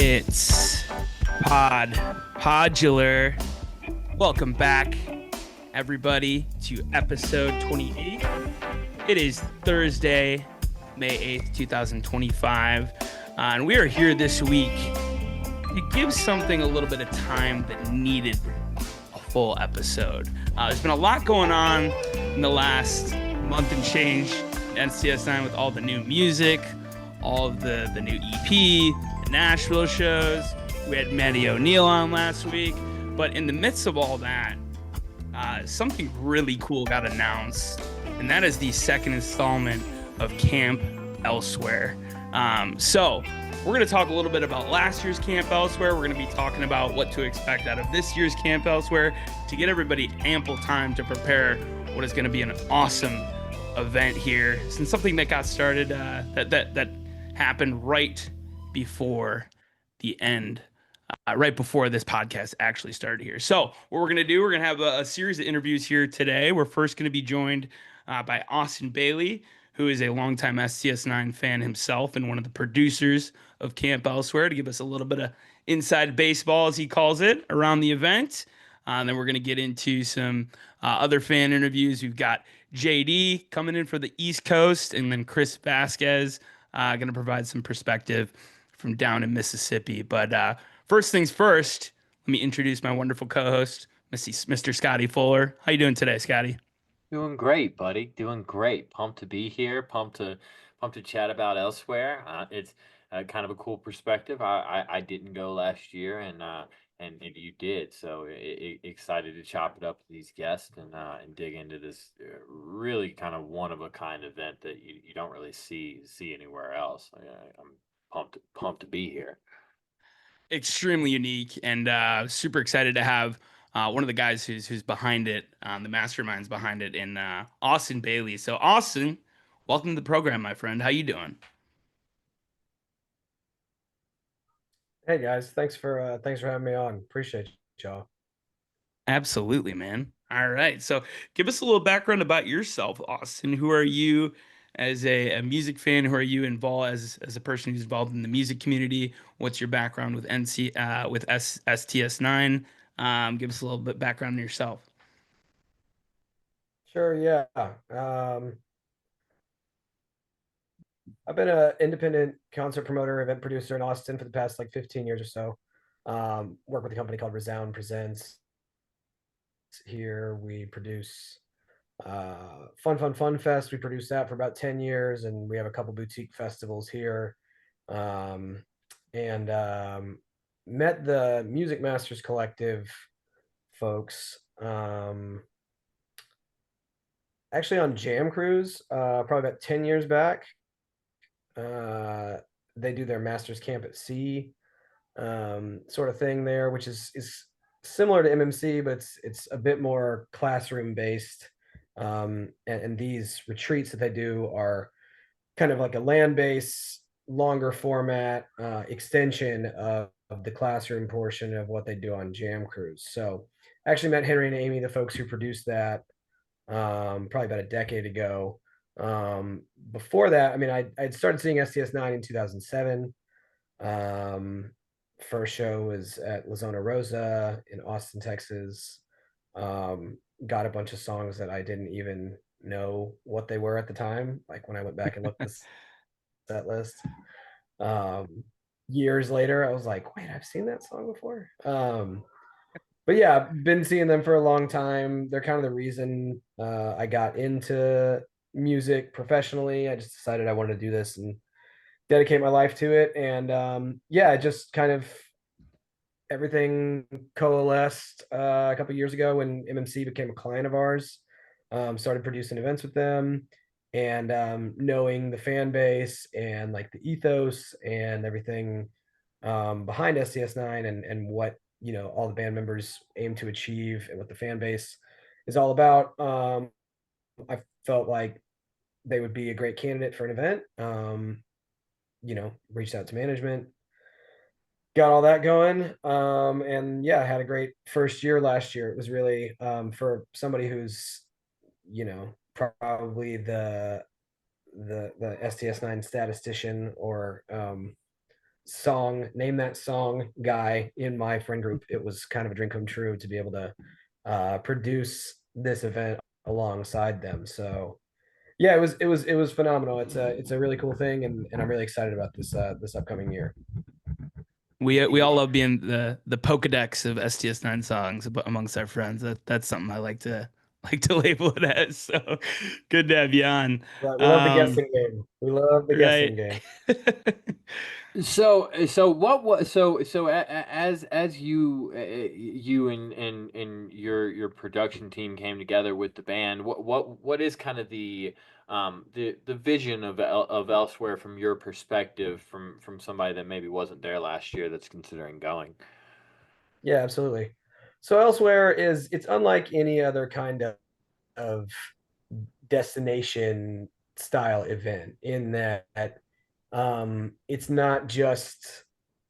It's Podular. Welcome back, everybody, to episode 28. It is Thursday, May 8th, 2025. And we are here this week to give something a little bit of time that needed a full episode. There's been a lot going on in the last month and change at NCS9 with all the new music, all of the new EP, the Nashville shows. We had Maddie O'Neill on last week. But in the midst of all that, something really cool got announced, and that is the second installment of Camp Elsewhere. So we're going to talk a little bit about last year's Camp Elsewhere. We're going to be talking about what to expect out of this year's Camp Elsewhere to get everybody ample time to prepare what is going to be an awesome event here. Since something that got started, that happened right before the end. Right before this podcast actually started here. So what we're going to do, we're going to have a series of interviews here today. We're first going to be joined by Austen Bailey, who is a longtime STS9 fan himself and one of the producers of Camp Elsewhere, to give us a little bit of inside baseball, as he calls it, around the event. Then we're going to get into some other fan interviews. We've got JD coming in for the East Coast, and then Chris Vasquez going to provide some perspective from down in Mississippi. But first things first, let me introduce my wonderful co-host, Mr. Scotty Fuller. How you doing today, Scotty? Doing great, buddy. Doing great. Pumped to be here. Pumped to chat about Elsewhere. It's kind of a cool perspective. I didn't go last year, and you did. So excited to chop it up with these guests and dig into this really kind of one of a kind event that you don't really see anywhere else. I'm pumped to be here. Extremely unique, and super excited to have one of the guys who's behind it, the masterminds behind it, in Austen Bailey. So Austen, welcome to the program, my friend. How you doing? Hey guys, thanks for having me on. Appreciate y'all. Absolutely, man. All right. So give us a little background about yourself, Austin. Who are you as a music fan? Who are you involved as a person who's involved in the music community? What's your background with STS9? Give us a little bit background on yourself. Sure, yeah. I've been an independent concert promoter, event producer in Austin for the past like 15 years or so. Work with a company called Resound Presents. Here we produce Fun Fest. We produced that for about 10 years, and we have a couple boutique festivals here. Um, and Met the Music Masters Collective folks actually on Jam Cruise, probably about 10 years back. Uh, they do their master's camp at sea, sort of thing there, which is similar to MMC, but it's a bit more classroom based. And these retreats that they do are kind of like a land base, longer format extension of the classroom portion of what they do on Jam Cruise. So actually met Henry and Amy, the folks who produced that, probably about a decade ago. Before that, I mean, I'd started seeing STS9 in 2007. Um, First show was at La Zona Rosa in Austin, Texas. Um, got a bunch of songs that I didn't even know what they were at the time. Like when I went back and looked at the set list. Um, Years later, I was like, wait, I've seen that song before. But yeah, been seeing them for a long time. They're kind of the reason I got into music professionally. I just decided I wanted to do this and dedicate my life to it. And yeah, just kind of everything coalesced a couple years ago when MMC became a client of ours. Started producing events with them, and knowing the fan base and like the ethos and everything behind STS9 and what all the band members aim to achieve and what the fan base is all about. I felt like they would be a great candidate for an event. Reached out to management, got all that going. And yeah, I had a great first year last year. It was really for somebody who's, probably the STS9 statistician or name that song guy in my friend group. It was kind of a dream come true to be able to produce this event alongside them. So yeah, it was phenomenal. It's a really cool thing, and I'm really excited about this upcoming year. We all love being the Pokedex of STS9 songs amongst our friends. That's something I like to label it as. So good to have you on. Right, we love the guessing game. We love the Right. guessing game. So what was as you and your production team came together with the band, what is kind of the vision of Elsewhere from your perspective, from somebody that maybe wasn't there last year that's considering going? Yeah, absolutely. So Elsewhere it's unlike any other kind of destination style event in that it's not just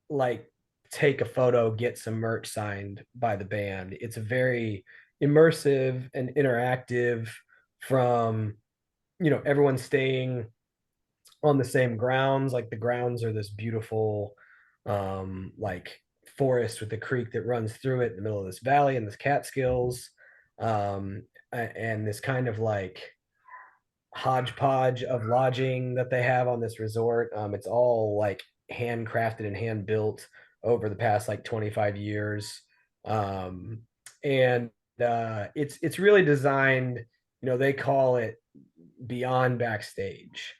like take a photo, get some merch signed by the band. It's a very immersive and interactive from everyone staying on the same grounds. Like the grounds are this beautiful like forest with a creek that runs through it in the middle of this valley and this Catskills. And this kind of like hodgepodge of lodging that they have on this resort. It's all like handcrafted and hand built over the past like 25 years. And it's really designed, they call it beyond backstage.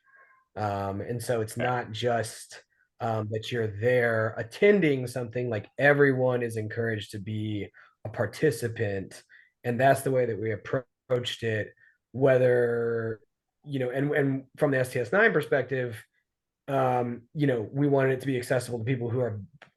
And so it's not just that you're there attending something. Like everyone is encouraged to be a participant, and that's the way that we approached it. Whether and from the STS9 perspective, we wanted it to be accessible to people who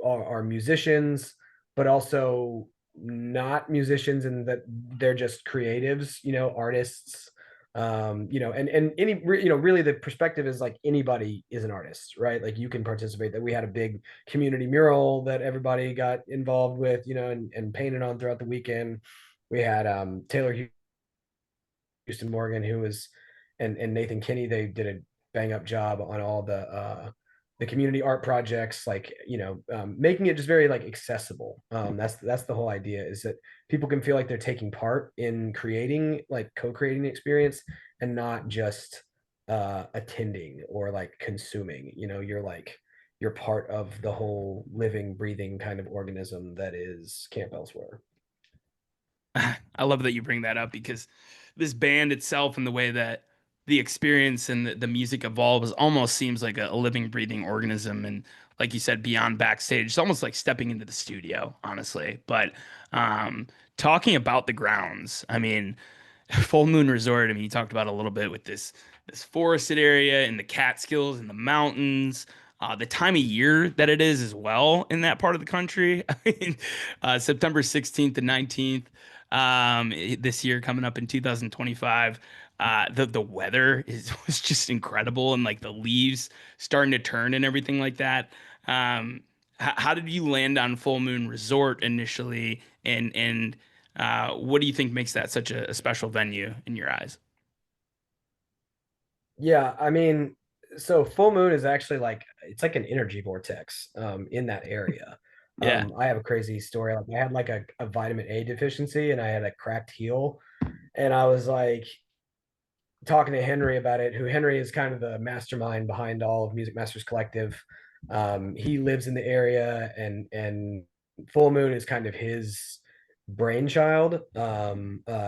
are musicians, but also not musicians, and that they're just creatives, artists. And any, really the perspective is like anybody is an artist, right? Like you can participate. That we had a big community mural that everybody got involved with, and painted on throughout the weekend. We had Taylor Houston Morgan, who was, and Nathan Kinney. They did a bang up job on all the community art projects, like making it just very like accessible. That's the whole idea, is that people can feel like they're taking part in creating, like co-creating the experience, and not just attending or like consuming. You're part of the whole living, breathing kind of organism that is Camp Elsewhere. I love that you bring that up because this band itself and the way that the experience and the music evolves almost seems like a living, breathing organism. And like you said, beyond backstage, it's almost like stepping into the studio, honestly. But um, talking about the grounds, I mean, Full Moon Resort, I mean, you talked about a little bit with this forested area and the Catskills and the mountains. The time of year that it is as well in that part of the country. I mean, September 16th and 19th this year coming up in 2025. The weather was just incredible, and like the leaves starting to turn and everything like that. How did you land on Full Moon Resort initially, and what do you think makes that such a special venue in your eyes? Yeah, I mean, so full moon is actually like, it's like an energy vortex in that area. Yeah. I have a crazy story. Like I had like a vitamin A deficiency and I had a cracked heel. And I was like talking to Henry about it, who Henry is kind of the mastermind behind all of Music Masters Collective. He lives in the area, and Full Moon is kind of his brainchild.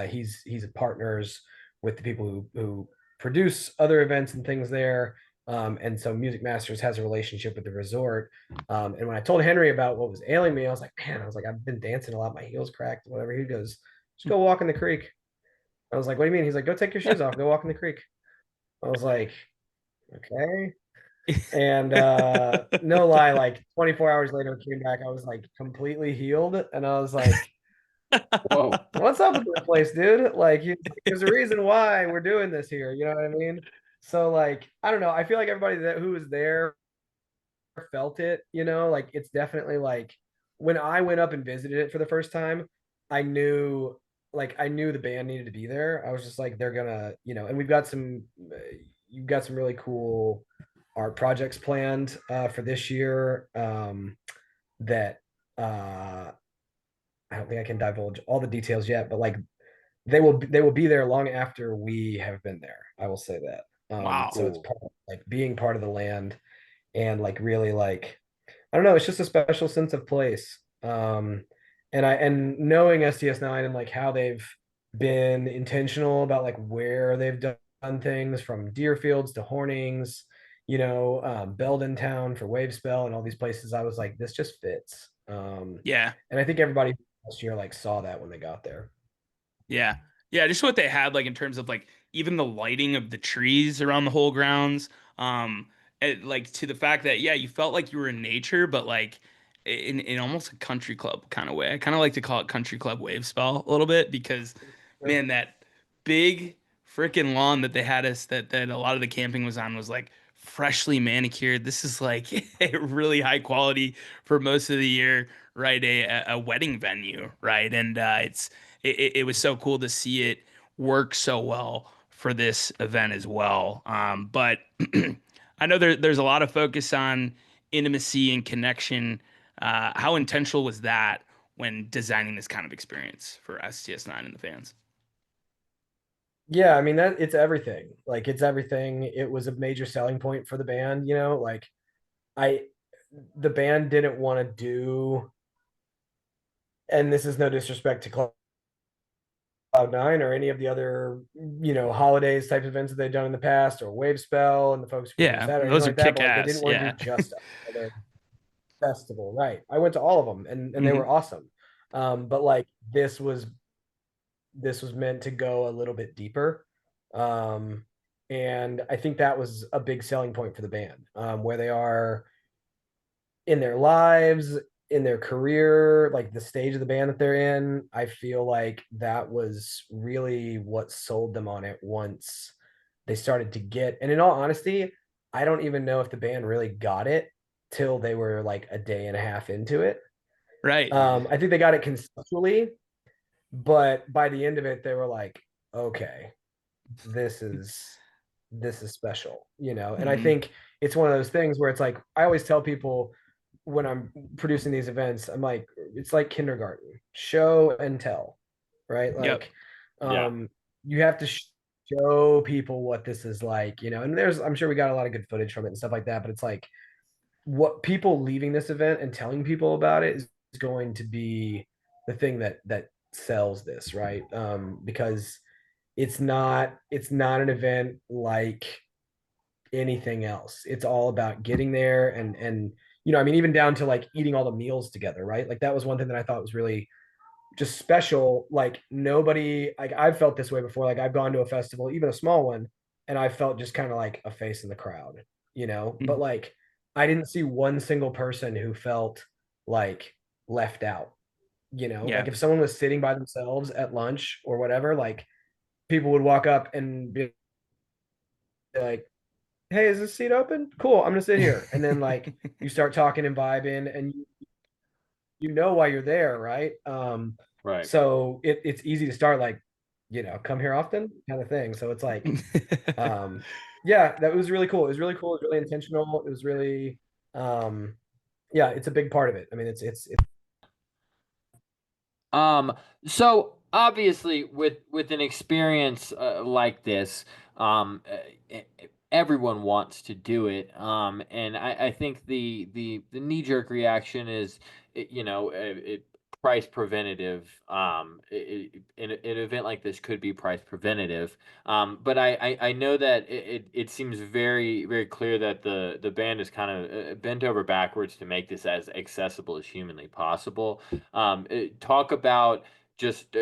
He's partners with the people who produce other events and things there. And so Music Masters has a relationship with the resort. And when I told Henry about what was ailing me, I was like, man, I was like, I've been dancing a lot, my heels cracked, whatever. He goes, just go walk in the creek. I was like, what do you mean? He's like, go take your shoes off, go walk in the creek. I was like, okay. And no lie, like 24 hours later, I came back, I was like completely healed. And I was like, Whoa. what's up with this place, dude? Like, there's a reason why we're doing this here. You know what I mean? So, like, I don't know. I feel like everybody who was there felt it, like it's definitely like when I went up and visited it for the first time, I knew I knew the band needed to be there. I was just like, they're gonna, and you've got some really cool art projects planned for this year that I don't think I can divulge all the details yet, but like they will be there long after we have been there. I will say that. Wow. So it's Cool. part of, like being part of the land, and like really like I don't know, it's just a special sense of place. And knowing STS9 and like how they've been intentional about like where they've done things, from Deerfields to Hornings, Belden Town for Wave Spell and all these places, I was like, this just fits. Yeah. And I think everybody last year like saw that when they got there. Yeah. Yeah, just what they had like in terms of like even the lighting of the trees around the whole grounds. Like to the fact that yeah, you felt like you were in nature, but like in almost a country club kind of way. I kind of like to call it country club wave spell a little bit because Sure. man, that big freaking lawn that they had us that a lot of the camping was on was like freshly manicured. This is like a really high quality for most of the year, right? A wedding venue, right? And it was so cool to see it work so well for this event as well. But I know there's a lot of focus on intimacy and connection. How intentional was that when designing this kind of experience for STS9 and the fans? Yeah, I mean that it's everything. Like it's everything. It was a major selling point for the band, like I the band didn't want to do, and this is no disrespect to Cloud9 or any of the other, holidays type events that they've done in the past, or Wave Spell and the folks who produce Yeah, that or anything those are like that, kick but like they didn't ass. want to Yeah. do just another festival. Right. I went to all of them, and they Hmm. were awesome. But like this was meant to go a little bit deeper. Um, and I think that was a big selling point for the band, where they are in their lives, in their career, like the stage of the band that they're in. I feel like that was really what sold them on it once they started to get. And in all honesty, I don't even know if the band really got it till they were like a day and a half into it. Right. I think they got it conceptually, but by the end of it, they were like, okay, this is special, and I Mhm. think it's one of those things where it's like I always tell people when I'm producing these events, I'm like, it's like kindergarten, show and tell, right? Yep. Like, Yeah. you have to show people what this is like, and I'm sure we got a lot of good footage from it and stuff like that, but it's like what people leaving this event and telling people about it is going to be the thing that sells this, right? Because it's not an event like anything else. It's all about getting there and I mean, even down to like eating all the meals together, right? Like that was one thing that I thought was really just special. Like nobody, like I've felt this way before. Like I've gone to a festival, even a small one, and I felt just kind of like a face in the crowd, but Mhm. like I didn't see one single person who felt like left out, like Yeah. if someone was sitting by themselves at lunch or whatever, like people would walk up and be like, hey, is this seat open? Cool, I'm gonna sit here. And then like you start talking and vibing and you know why you're there, right? Right. So it's easy to start like, come here often kind of thing. So it's like, um, yeah, that was really cool. It was really cool. It was really intentional. It was really, um, yeah, it's a big part of it. I mean, it's Um, so obviously with an experience like this, everyone wants to do it. And I think the knee-jerk reaction is, price preventative. An event like this could be price preventative. But I know that it seems very, very clear that the band is kind of bent over backwards to make this as accessible as humanly possible. Talk about just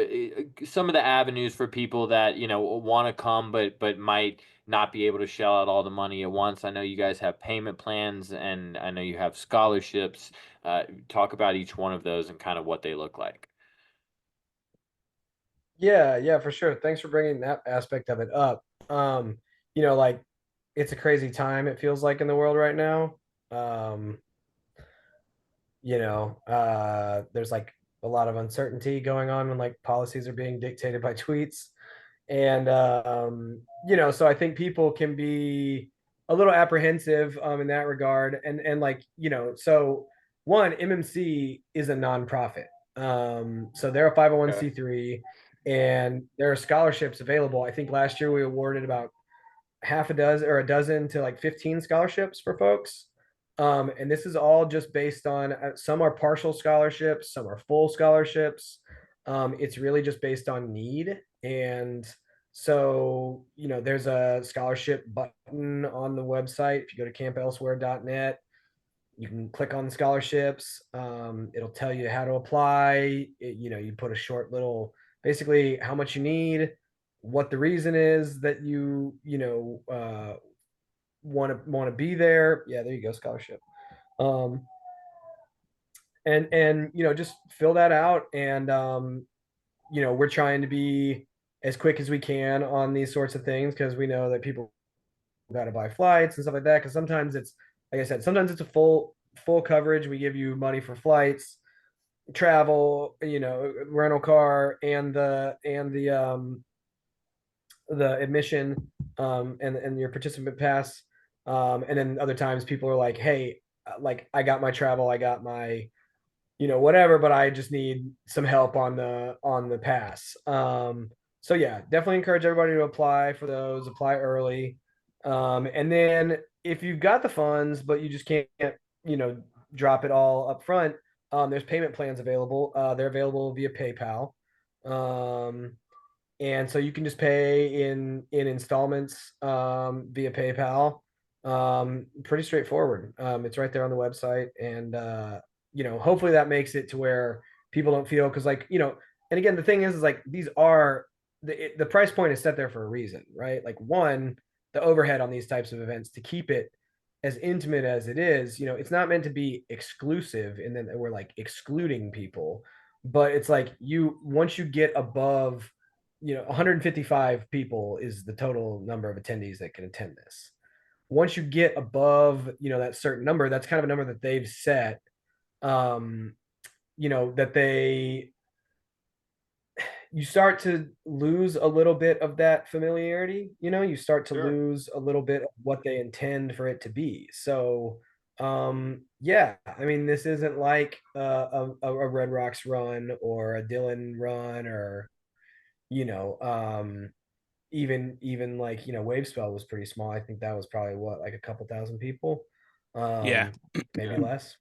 some of the avenues for people that want to come but might not be able to shell out all the money at once. I know you guys have payment plans, and I know you have scholarships. Talk about each one of those and kind of what they look like. yeah, for sure. Thanks for bringing that aspect of it up. Like it's a crazy time it feels like in the world right now. Um, there's like a lot of uncertainty going on when like policies are being dictated by tweets. And so I think people can be a little apprehensive in that regard. And like, so one, MMC is a nonprofit. So they're a Okay. 501c3 and there are scholarships available. I think last year we awarded about half a dozen or a dozen to like 15 scholarships for folks. And this is all just based on some are partial scholarships, some are full scholarships. It's really just based on need. And so, there's a scholarship button on the website. If you go to campelsewhere.net, you can click on the scholarships. It'll tell you how to apply. You put a short little, basically how much you need, what the reason is that want to be there. Yeah, there you go, scholarship. Um, and just fill that out. And we're trying to be as quick as we can on these sorts of things because we know that people got to buy flights and stuff like that. Because sometimes it's like I said, sometimes it's a full coverage. We give you money for flights, travel, rental car, and the admission, and your participant pass. And then other times people are like, hey, like I got my travel, I got my whatever, but I just need some help on the pass. So yeah, definitely encourage everybody to apply for those, apply early. And then if you've got the funds, but you just can't, you know, drop it all up front, there's payment plans available. They're available via PayPal. Um, and so you can just pay in installments via PayPal. Pretty straightforward. It's right there on the website, and hopefully that makes it to where people don't feel because, like, and again, the thing is like these are the price point is set there for a reason, right? Like one, the overhead on these types of events to keep it as intimate as it is, it's not meant to be exclusive, and then we're like excluding people, but it's like you once you get above 155 people is the total number of attendees that can attend this. Once you get above, that certain number, that's kind of a number that they've set, that they, you start to lose a little bit of that familiarity. You start to Sure. lose a little bit of what they intend for it to be. So yeah, I mean, this isn't like a Red Rocks run or a Dylan run, or you know even like Wavespell was pretty small. I think that was probably what, like a couple thousand people, Yeah. maybe Yeah. less.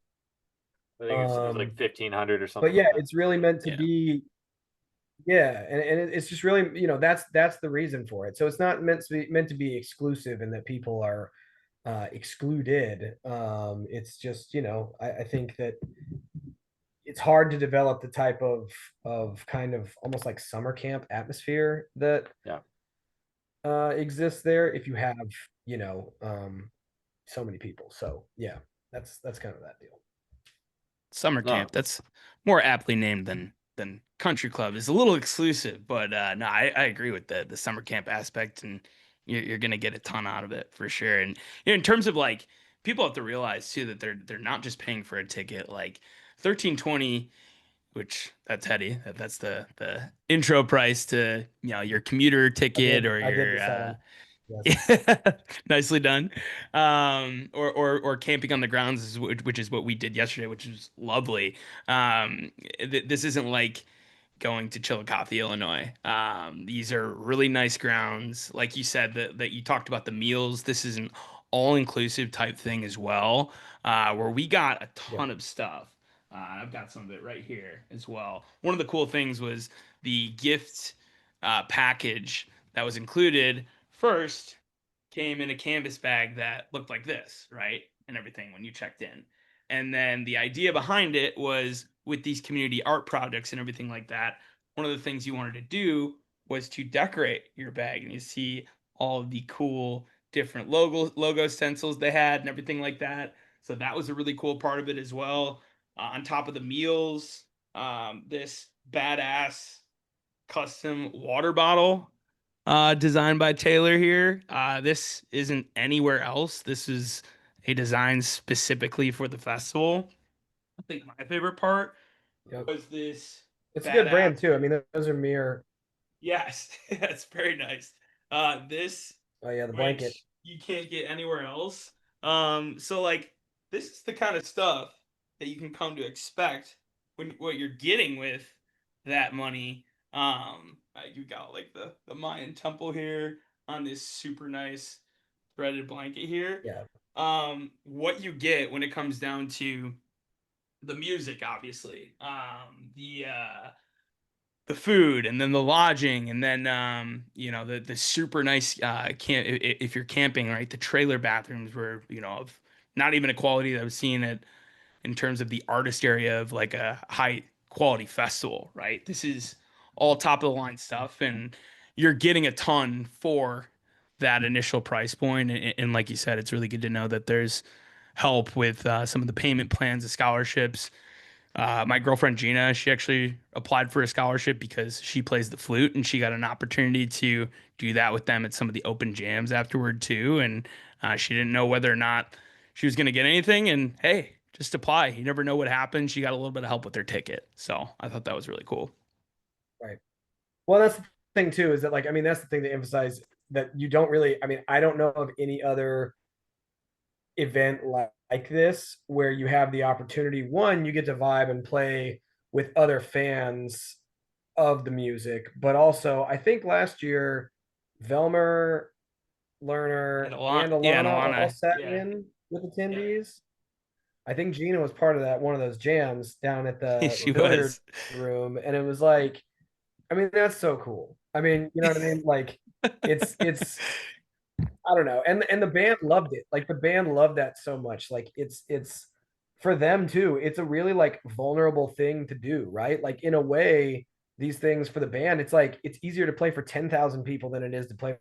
I think it was like 1,500 or But something yeah, like that. it's really meant to Yeah. be. Yeah, and it's just really, that's the reason for it. So it's not meant to be exclusive and that people are excluded. It's just, I think that it's hard to develop the type of kind of almost like summer camp atmosphere that Yeah. exists there if you have, you know, so many people. So yeah, that's kind of that deal. Summer No. camp. That's more aptly named than country club. It's a little exclusive, but no, I agree with the summer camp aspect, and you're gonna get a ton out of it for sure. And in terms of like, people have to realize too that they're not just paying for a ticket. Like 1320, which that's heady. That's the intro price to your commuter I ticket did or I did your decide on, yes. nicely done. Or camping on the grounds, which is what we did yesterday, which was lovely. This isn't like going to Chillicothe, Illinois. These are really nice grounds. Like you said, that you talked about the meals. This is an all-inclusive type thing as well, where we got a Yep. ton of stuff. I've got some of it right here as well. One of the cool things was the gift package that was included. First, came in a canvas bag that looked like this, right? And everything when you checked in. And then the idea behind it was, with these community art projects and everything like that, one of the things you wanted to do was to decorate your bag. And you see all of the cool different logo stencils they had and everything like that. So that was a really cool part of it as well. On top of the meals, this badass custom water bottle designed by Taylor here. This isn't anywhere else. This is a design specifically for the festival. I think my favorite part Yep. was this It's a good badass. brand too. I mean, those are mere. Yes, that's very nice. This, Oh yeah, the blanket. which you can't get anywhere else. So like, this is the kind of stuff that you can come to expect when what you're getting with that money. You got like the Mayan temple here on this super nice threaded blanket here. Yeah. What you get when it comes down to the music, obviously. The food, and then the lodging, and then the super nice camp, if you're camping, right, the trailer bathrooms were of not even a quality that I was seeing it in terms of the artist area of like a high quality festival, right? This is all top of the line stuff, and you're getting a ton for that initial price point. And like you said, it's really good to know that there's help with some of the payment plans, the scholarships. My girlfriend Gina, she actually applied for a scholarship because she plays the flute, and she got an opportunity to do that with them at some of the open jams afterward too. And she didn't know whether or not she was going to get anything. And hey, just apply. You never know what happens. She got a little bit of help with her ticket, so I thought that was really cool. Right. Well, that's the thing too, is that, like, I mean, that's the thing to emphasize, that you don't really, I mean, I don't know of any other event like this where you have the opportunity. One, you get to vibe and play with other fans of the music, but also I think last year Velmer, And Lerner, Alana, and yeah, and Alana all Alana, sat yeah, in with yeah, attendees. I think Gina was part of that, one of those jams down at the she billiard was. room, and it was like, I mean, that's so cool. I mean, you know what I mean? Like, it's I don't know. And the band loved it. Like, the band loved that so much. Like, it's for them too. It's a really like vulnerable thing to do, right? Like, in a way, these things for the band, it's like it's easier to play for 10,000 people than it is to play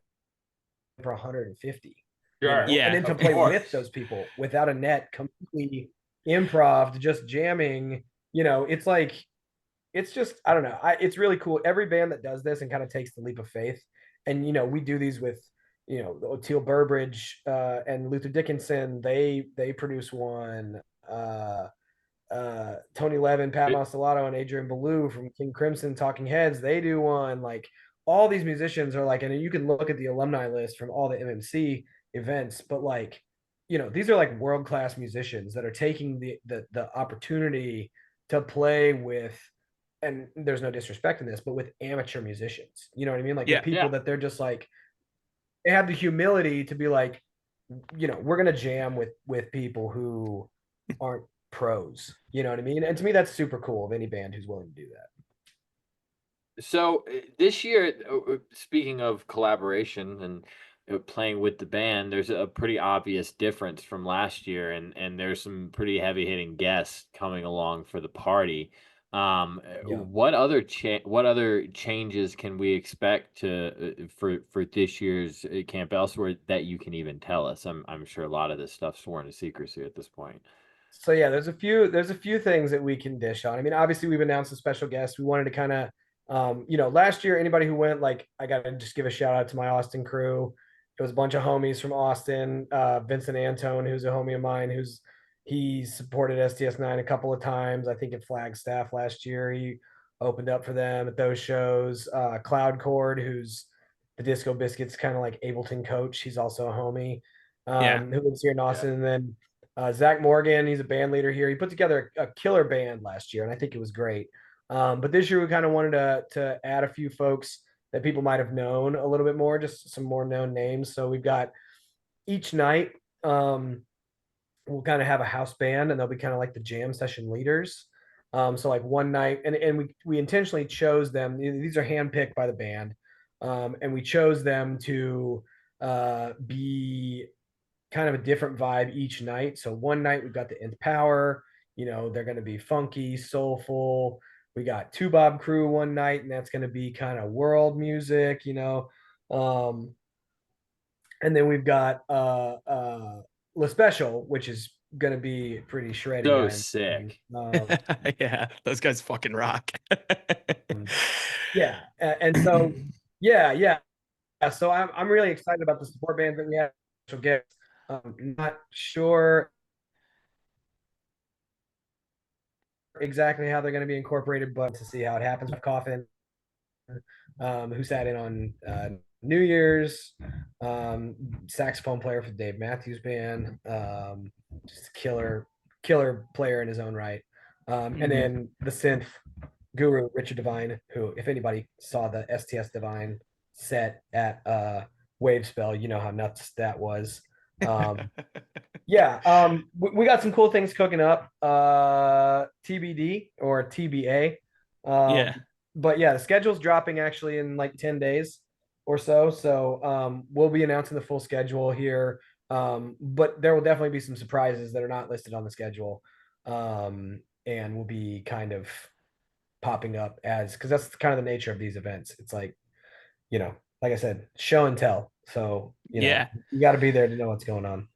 for 150, Sure. and Yeah, then to Of play with course. those people without a net, completely improv, just jamming, it's like, it's just, I don't know. It's really cool. Every band that does this and kind of takes the leap of faith, and we do these with Teal Burbridge and Luther Dickinson. They produce one. Tony Levin, Pat It- Mastelotto, and Adrian Belew from King Crimson Talking Heads, they do one. Like all these musicians are like, and you can look at the alumni list from all the MMC events, but like, these are like world class musicians that are taking the opportunity to play with, and there's no disrespect in this, but with amateur musicians. You know what I mean? Like with Yeah. people yeah. that they're just like, they have the humility to be like, we're gonna jam with people who aren't pros. You know what I mean? And to me, that's super cool of any band who's willing to do that. So this year, speaking of collaboration and playing with the band, there's a pretty obvious difference from last year, and there's some pretty heavy hitting guests coming along for the party. Yeah. What other changes can we expect for this year's Camp Elsewhere that you can even tell us? I'm sure a lot of this stuff's sworn to secrecy at this point. So yeah, there's a few things that we can dish on. I mean, obviously we've announced a special guest. We wanted to kind of last year, anybody who went, like, I gotta just give a shout out to my Austin crew. It was a bunch of homies from Austin. Vincent Antone, who's a homie of mine, he supported STS9 a couple of times. I think at Flagstaff last year, he opened up for them at those shows. Cloud Cord, who's the Disco Biscuits kind of like Ableton coach. He's also a homie Yeah. who lives here in Yeah. Austin. And then Zach Morgan, he's a band leader here. He put together a killer band last year, and I think it was great. But this year we kind of wanted to add a few folks that people might have known a little bit more, just some more known names. So we've got each night, we'll kind of have a house band, and they'll be kind of like the jam session leaders. So like one night, and we intentionally chose them. These are handpicked by the band, and we chose them to be kind of a different vibe each night. So one night we've got the Nth Power. They're going to be funky, soulful. We got Two Bob Crew one night, and that's going to be kind of world music. Um, and then we've got La Special, which is going to be pretty shreddy. So I imagine. sick. Yeah, those guys fucking rock. Yeah, and so yeah. So I'm really excited about the support bands that we have. Special guests. Not sure exactly how they're going to be incorporated, but to see how it happens. Coffin, who sat in on New Year's, saxophone player for Dave Matthews Band, just killer player in his own right. And then the synth guru Richard Devine, who, if anybody saw the STS Divine set at Wavespell, you know how nuts that was. Yeah, we got some cool things cooking up. TBD or TBA. Yeah. But yeah, the schedule's dropping actually in like 10 days or so. So we'll be announcing the full schedule here. But there will definitely be some surprises that are not listed on the schedule. And will be kind of popping up as, because that's kind of the nature of these events. It's like, like I said, show and tell. So, Yeah. you got to be there to know what's going on.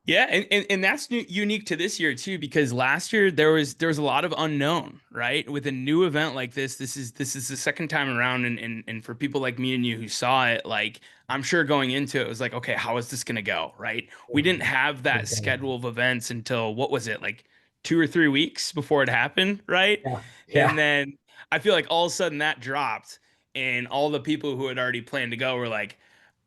Yeah, and that's unique to this year too, because last year there was a lot of unknown, right? With a new event like this is the second time around, and for people like me and you who saw it, like, I'm sure going into it was like, okay, how is this gonna go, right? We didn't have that schedule of events until, what was it, like 2 or 3 weeks before it happened, right? Yeah. And Yeah. then I feel like all of a sudden that dropped, and all the people who had already planned to go were like,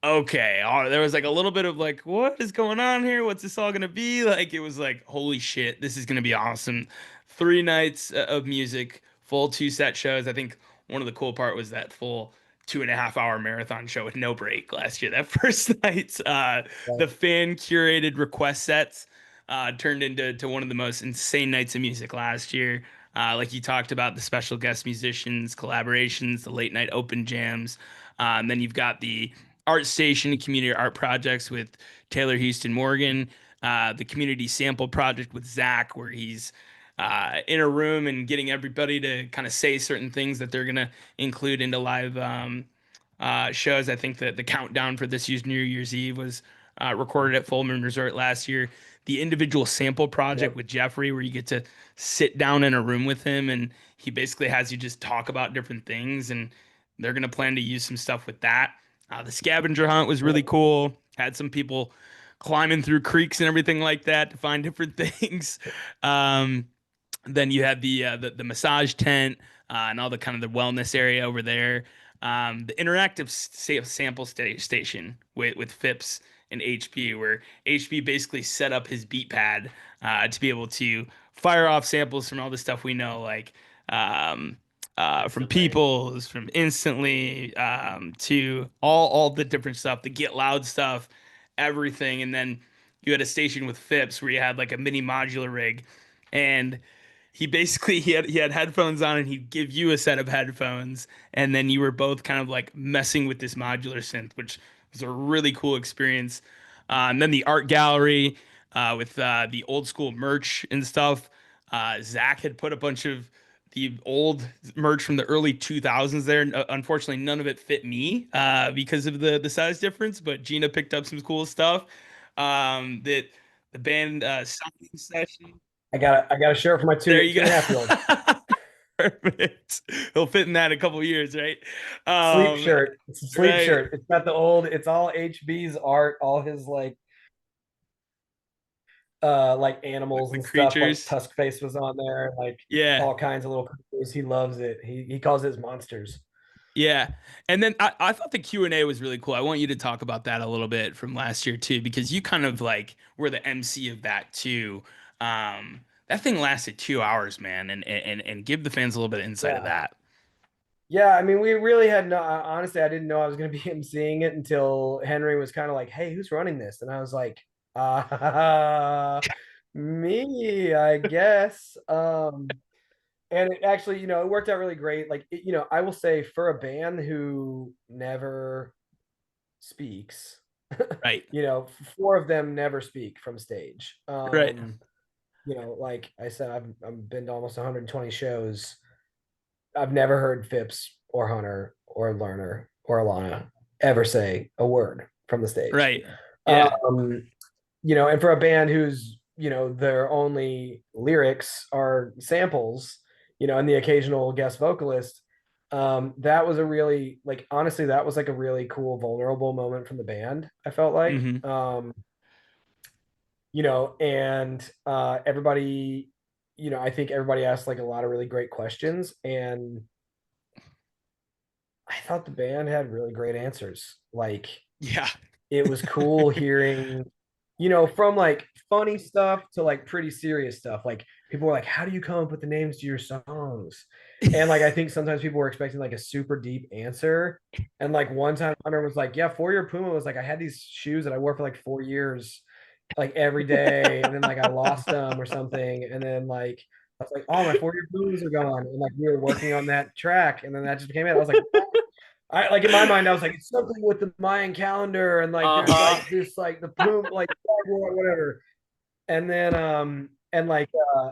okay, there was like a little bit of like, what is going on here? What's this all gonna be? Like, it was like, holy shit, this is gonna be awesome. 3 nights of music, full 2 set shows. I think one of the cool part was that full 2.5 hour marathon show with no break last year. That first night, the fan curated request sets turned into one of the most insane nights of music last year. Like you talked about, the special guest musicians, collaborations, the late night open jams. And then you've got the art station and community art projects with Taylor Houston Morgan, the community sample project with Zach, where he's in a room and getting everybody to kind of say certain things that they're gonna include into live shows. I think that the countdown for this year's New Year's Eve was recorded at Full Moon Resort last year. The individual sample project Yep. with Jeffrey, where you get to sit down in a room with him and he basically has you just talk about different things, and they're gonna plan to use some stuff with that. The scavenger hunt was really cool. Had some people climbing through creeks and everything like that to find different things. Um, Then you had the massage tent and all the kind of the wellness area over there. The interactive sample station with Phipps and HP, where HP basically set up his beat pad to be able to fire off samples from all the stuff we know, like from Instantly. Peoples, from Instantly, to all the different stuff, the Get Loud stuff, everything. And then you had a station with Phipps where you had like a mini modular rig, and he basically he had headphones on and he'd give you a set of headphones, and then you were both kind of like messing with this modular synth, which was a really cool experience. And then the art gallery with the old school merch and stuff. Zach had put a bunch of the old merch from the early 2000s there. Unfortunately, none of it fit me because of the size difference, but Gina picked up some cool stuff. That the band signing session. I got a shirt for my There two you two go. and a half year old. Perfect. He'll fit in that in a couple of years, right? Sleep Um, shirt. It's a sleep right. shirt. It's got the old. It's all HB's art. All his like animals The and stuff. Like creatures. Tusk Face was on there. Like Yeah. all kinds of little creatures. He loves it. He calls it his monsters. Yeah. And then I thought the Q&A was really cool. I want you to talk about that a little bit from last year too, because you kind of like were the MC of that too. That thing lasted 2 hours, man, and give the fans a little bit of insight of Yeah. that. Yeah, I mean, we really had no. Honestly, I didn't know I was going to be emceeing it until Henry was kind of like, "Hey, who's running this?" And I was like, me, I guess." And it actually, it worked out really great. Like, I will say for a band who never speaks, Right. four of them never speak from stage. Right. Like I said, I've been to almost 120 shows. I've never heard Phipps or Hunter or Lerner or Alana ever say a word from the stage. Right. Yeah. Um, and for a band whose, their only lyrics are samples, and the occasional guest vocalist, that was a really, like, honestly, that was like a really cool, vulnerable moment from the band, I felt like. Hmm. And everybody, I think everybody asked like a lot of really great questions, and I thought the band had really great answers. Like, Yeah. it was cool hearing, from like funny stuff to like pretty serious stuff. Like, people were like, "How do you come up with the names to your songs?" And like, I think sometimes people were expecting like a super deep answer. And like one time, Hunter was like, "Yeah, 4 Year Puma was like, I had these shoes that I wore for like 4 years, like every day, and then like I lost them or something, and then like." I was like, "Oh, my 4 Year Pumas are gone," and like we were working on that track, and then that just came in. I was like, I like in my mind, I was like, it's something with the Mayan calendar, and like there's Uh-huh. like this like the plume like whatever. And then and like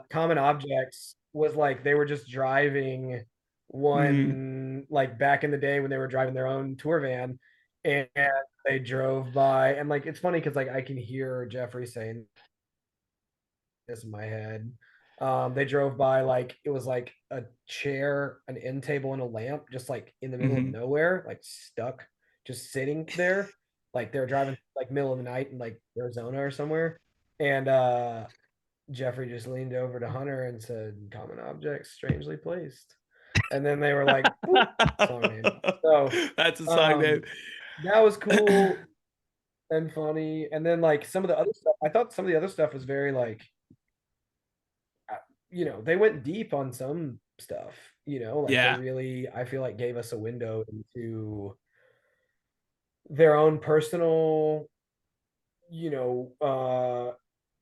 Common Objects was like they were just driving Hmm. one like back in the day when they were driving their own tour van, and they drove by, and like it's funny because like I can hear Jeffrey saying this in my head. They drove by like it was like a chair, an end table, and a lamp, just like in the middle of Hmm. nowhere, like stuck, just sitting there. Like they were driving like middle of the night in like Arizona or somewhere. And Jeffrey just leaned over to Hunter and said, "Common objects, strangely placed." And then they were like, "Boop," song name. So That's a song name. um that was cool and funny. And then like some of the other stuff, I thought some of the other stuff was very like they went deep on some stuff, like they Yeah. really, I feel like, gave us a window into their own personal, you know,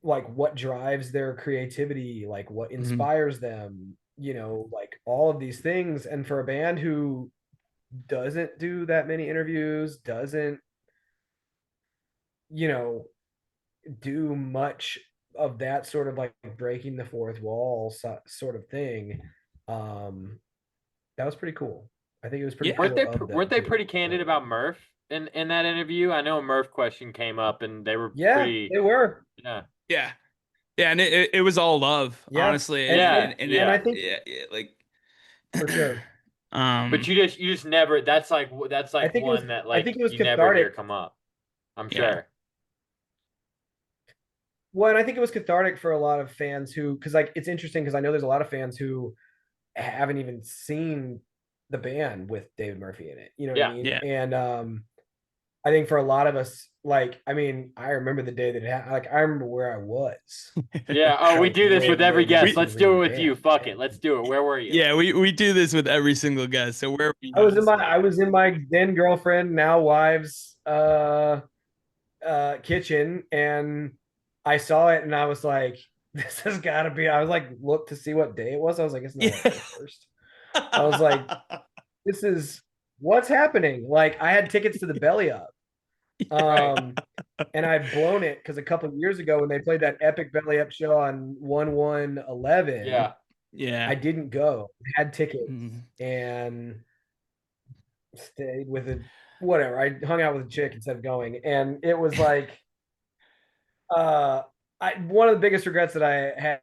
like what drives their creativity, like what Hmm. inspires them, like all of these things. And for a band who doesn't do that many interviews, doesn't, you know, do much of that sort of like breaking the fourth wall sort of thing, um, that was pretty cool. I think it was pretty Yeah. cool of Weren't them they too. pretty candid So, about Murph in that interview? I know a Murph question came up and they were yeah, pretty. they were. Yeah. Yeah. Yeah. And it was all love, Yeah, honestly. And, and Yeah. and, and and it, I Yeah. think yeah, yeah, like, for sure. But um, you just never. That's I like think it was. one that I like think it was you never hear cathartic. come up. I'm yeah. sure. Well, and I think it was cathartic for a lot of fans who, because like it's interesting because I know there's a lot of fans who haven't even seen the band with David Murphy in it. You know what I mean? Yeah. And I think for a lot of us, like, I mean, I remember the day that it happened. Like, I remember where I was. Yeah. Oh, we Like, do this with every when guest. this Let's was in do the it with you. band. Fuck it. Let's do it. Where were you? Yeah, we do this with every single guest. So where were you I was in guys? my then girlfriend, now wife's kitchen, and I saw it and I was like, this has got to be. I was like, look to see what day it was. I was like, it's not like the first. I was like, this is what's happening. Like, I had tickets to the Belly Up. And I'd blown it because a couple of years ago when they played that epic Belly Up show on 1/1/11, Yeah. Yeah. I didn't go. I had tickets Mhm. and stayed with it. Whatever. I hung out with a chick instead of going, and it was like, one of the biggest regrets that I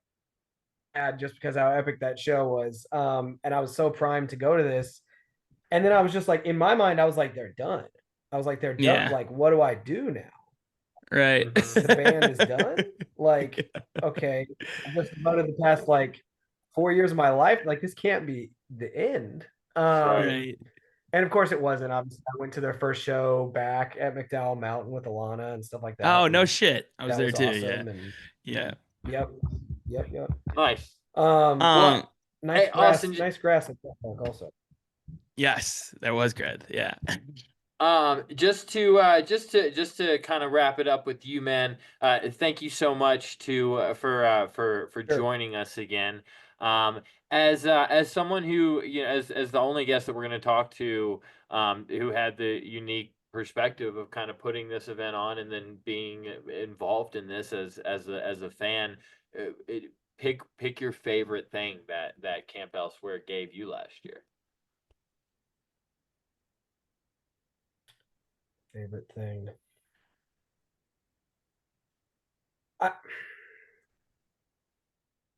had just because how epic that show was. And I was so primed to go to this, and then I was just like, in my mind, I was like, they're done. I was like, they're done. Yeah. Like, what do I do now? Right. The band is done. Like, okay, I just devoted the past like 4 years of my life. Like, this can't be the end. Right. And of course it wasn't. Obviously, I went to their first show back at McDowell Mountain with Alana and stuff like that. Oh, no and shit. I was that there was too. awesome. Yeah. And Yeah. yep. Nice. Well, nice hey, grass, Austin, nice grass at that point also. Yes, that was good. Yeah. Just to kind of wrap it up with you, man. Thank you so much for Sure. joining us again. As someone who, you know, as the only guest that we're going to talk to, who had the unique perspective of kind of putting this event on and then being involved in this as a fan, pick your favorite thing that Camp Elsewhere gave you last year. Favorite thing.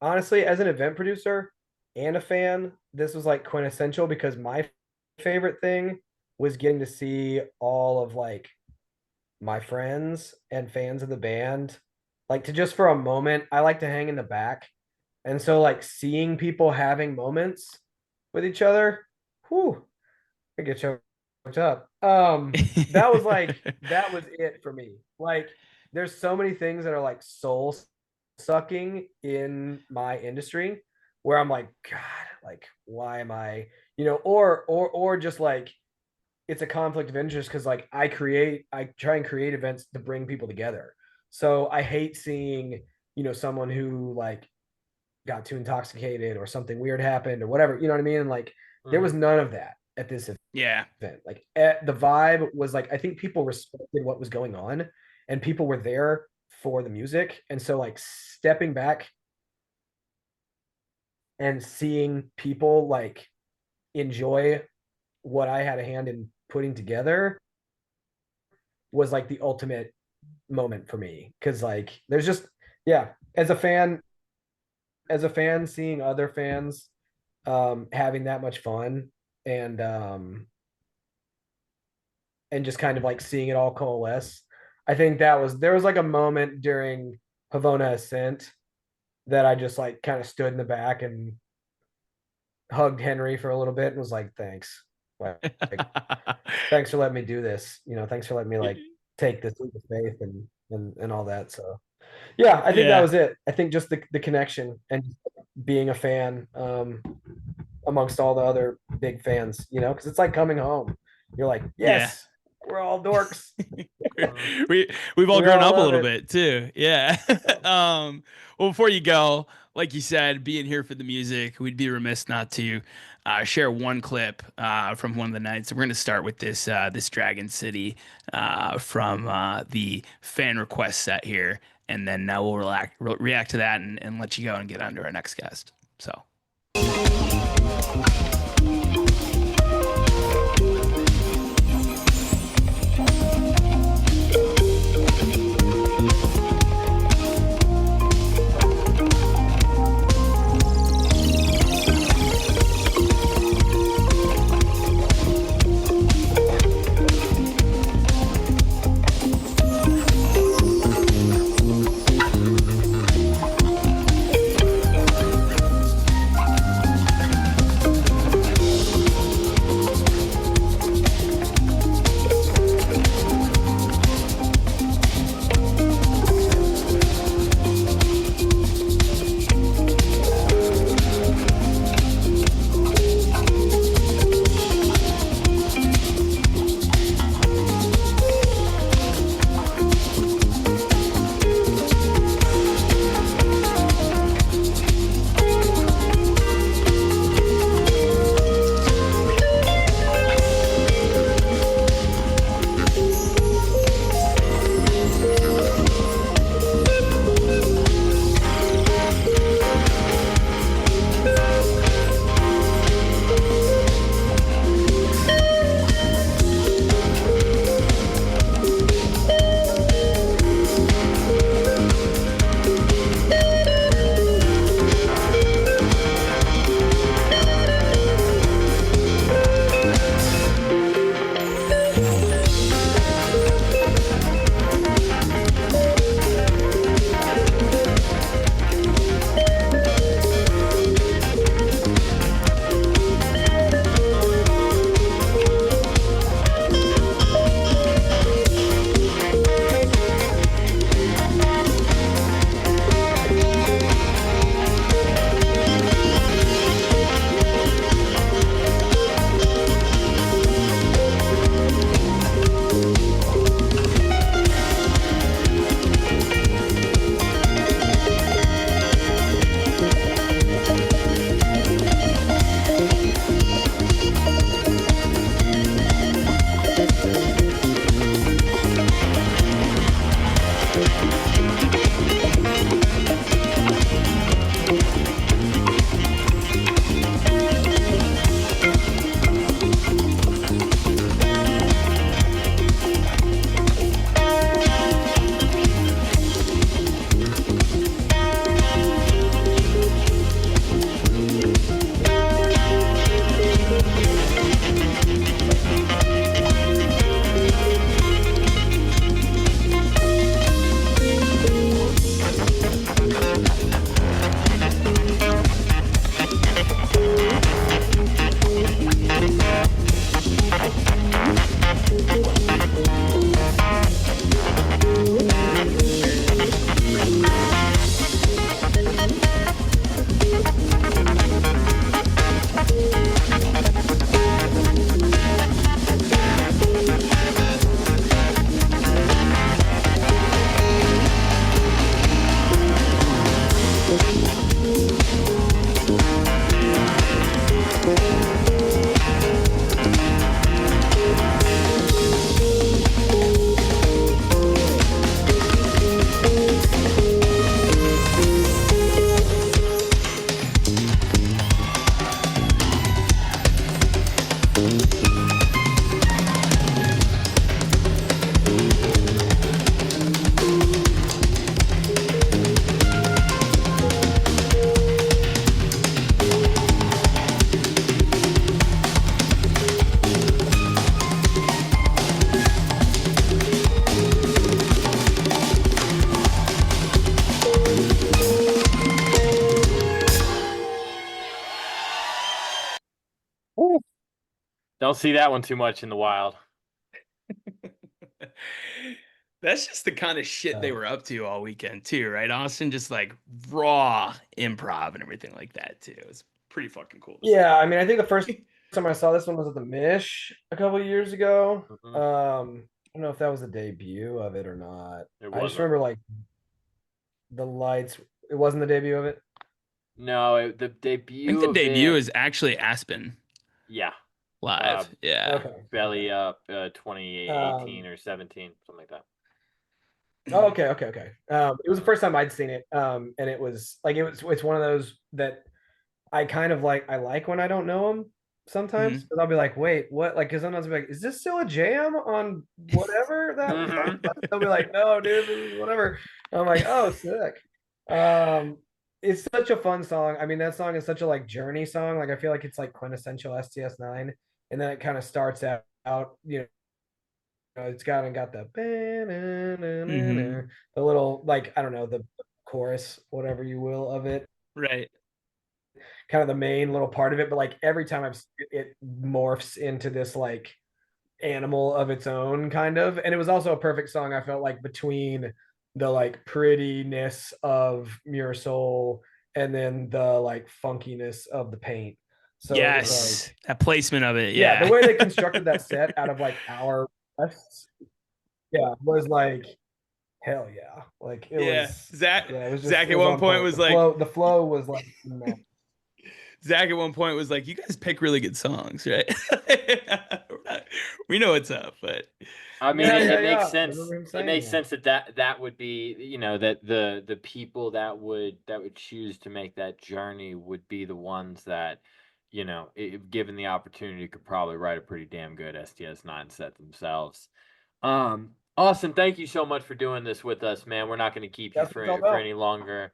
Honestly, as an event producer and a fan, this was like quintessential because my favorite thing was getting to see all of like my friends and fans of the band. Like, to just for a moment, I like to hang in the back. And so like seeing people having moments with each other, whew, I get choked up. That was like, that was it for me. Like, there's so many things that are like soul sucking in my industry where I'm like, God, like, why am I, or just like, it's a conflict of interest because like I try and create events to bring people together. So I hate seeing, someone who like got too intoxicated or something weird happened or whatever, you know what I mean? And like, there was none of that at this Yeah. event. Like, the vibe was like, I think people respected what was going on and people were there for the music. And so like stepping back and seeing people like enjoy what I had a hand in putting together was like the ultimate moment for me. Cause like, there's just, yeah, as a fan, seeing other fans having that much fun and just kind of like seeing it all coalesce. I think there was like a moment during Pavona Ascent that I just like kind of stood in the back and hugged Henry for a little bit and was like, thanks. Like, thanks for letting me do this. Thanks for letting me like take this leap of faith and all that. So yeah, I think that was it. I think just the connection and being a fan amongst all the other big fans, because it's like coming home. You're like, yes, we're all dorks. We've all grown up a little it. bit too. Yeah. Well, before you go, like you said, being here for the music, we'd be remiss not to share one clip from one of the nights. We're going to start with this Dragon City from the fan request set here, and then we'll react to that and let you go and get on to our next guest. So. Don't see that one too much in the wild. That's just the kind of shit they Uh, were up to all weekend too, right? Austin, just like raw improv and everything like that too. It's pretty fucking cool to yeah, see. I mean, I think the first time I saw this one was at the Mish a couple of years ago. Hmm. I don't know if that was the debut of it or not. It I just wasn't. remember like the lights. It wasn't the debut of it. No, the I think debut the of debut it. is actually Aspen Yeah. Uh, live. Yeah. Okay, Belly okay. Up, 2018 Um, or 17, something like that. oh, okay. It was the Uh-huh. first time I'd seen it. And it was like it's one of those that I kind of like. I like when I don't know them sometimes Mhm. because I'll be like, wait, what? Like, because sometimes I'll be like, is this still a jam on whatever that song? Hmm. They'll be like, no, dude, this is whatever. And I'm like, oh, sick. Um, it's such a fun song. I mean, that song is such a like journey song. Like, I feel like it's like quintessential STS9, and then it kind of starts out, it's got the Mhm. the little like I don't know the chorus, whatever you will, of it, Right. kind of the main little part of it. But like every time I've seen it, it morphs into this like animal of its own kind of. And it was also a perfect song. I felt like between the like prettiness of Soul and then the like funkiness of the paint. So it was Yes. like, That placement of it. yeah, the Yeah. way they constructed that set out of like our requests, yeah, was like hell yeah. Like it Yeah. was, Zach yeah, it was just Zach it at was one on point point. was like The flow was like man. Zach at one point was like, "You guys pick really good songs, right?" We know what's up, but I mean, Yeah, it yeah, makes yeah. I sense. remember him It saying makes that. sense that would be, that the people that would choose to make that journey would be the ones that, if given the opportunity, could probably write a pretty damn good STS9 set themselves. Austin, thank you so much for doing this with us, man. We're not going to keep you That's what it's all for about. any longer.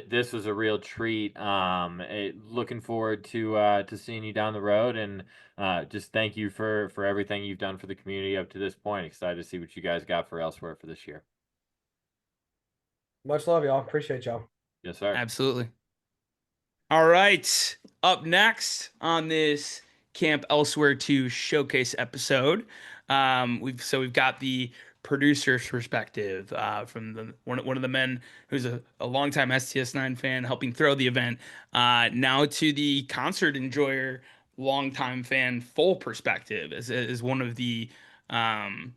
This was a real treat. Looking forward to seeing you down the road, and just thank you for everything you've done for the community up to this point. Excited to see what you guys got for elsewhere for this year. Much love, y'all. Appreciate y'all. Yes, sir. absolutely. All right. Up next on this Camp Elsewhere 2 showcase episode, we've got the producer's perspective from one of the men who's a longtime STS9 fan helping throw the event. Now to the concert enjoyer, longtime fan, full perspective as one of the um,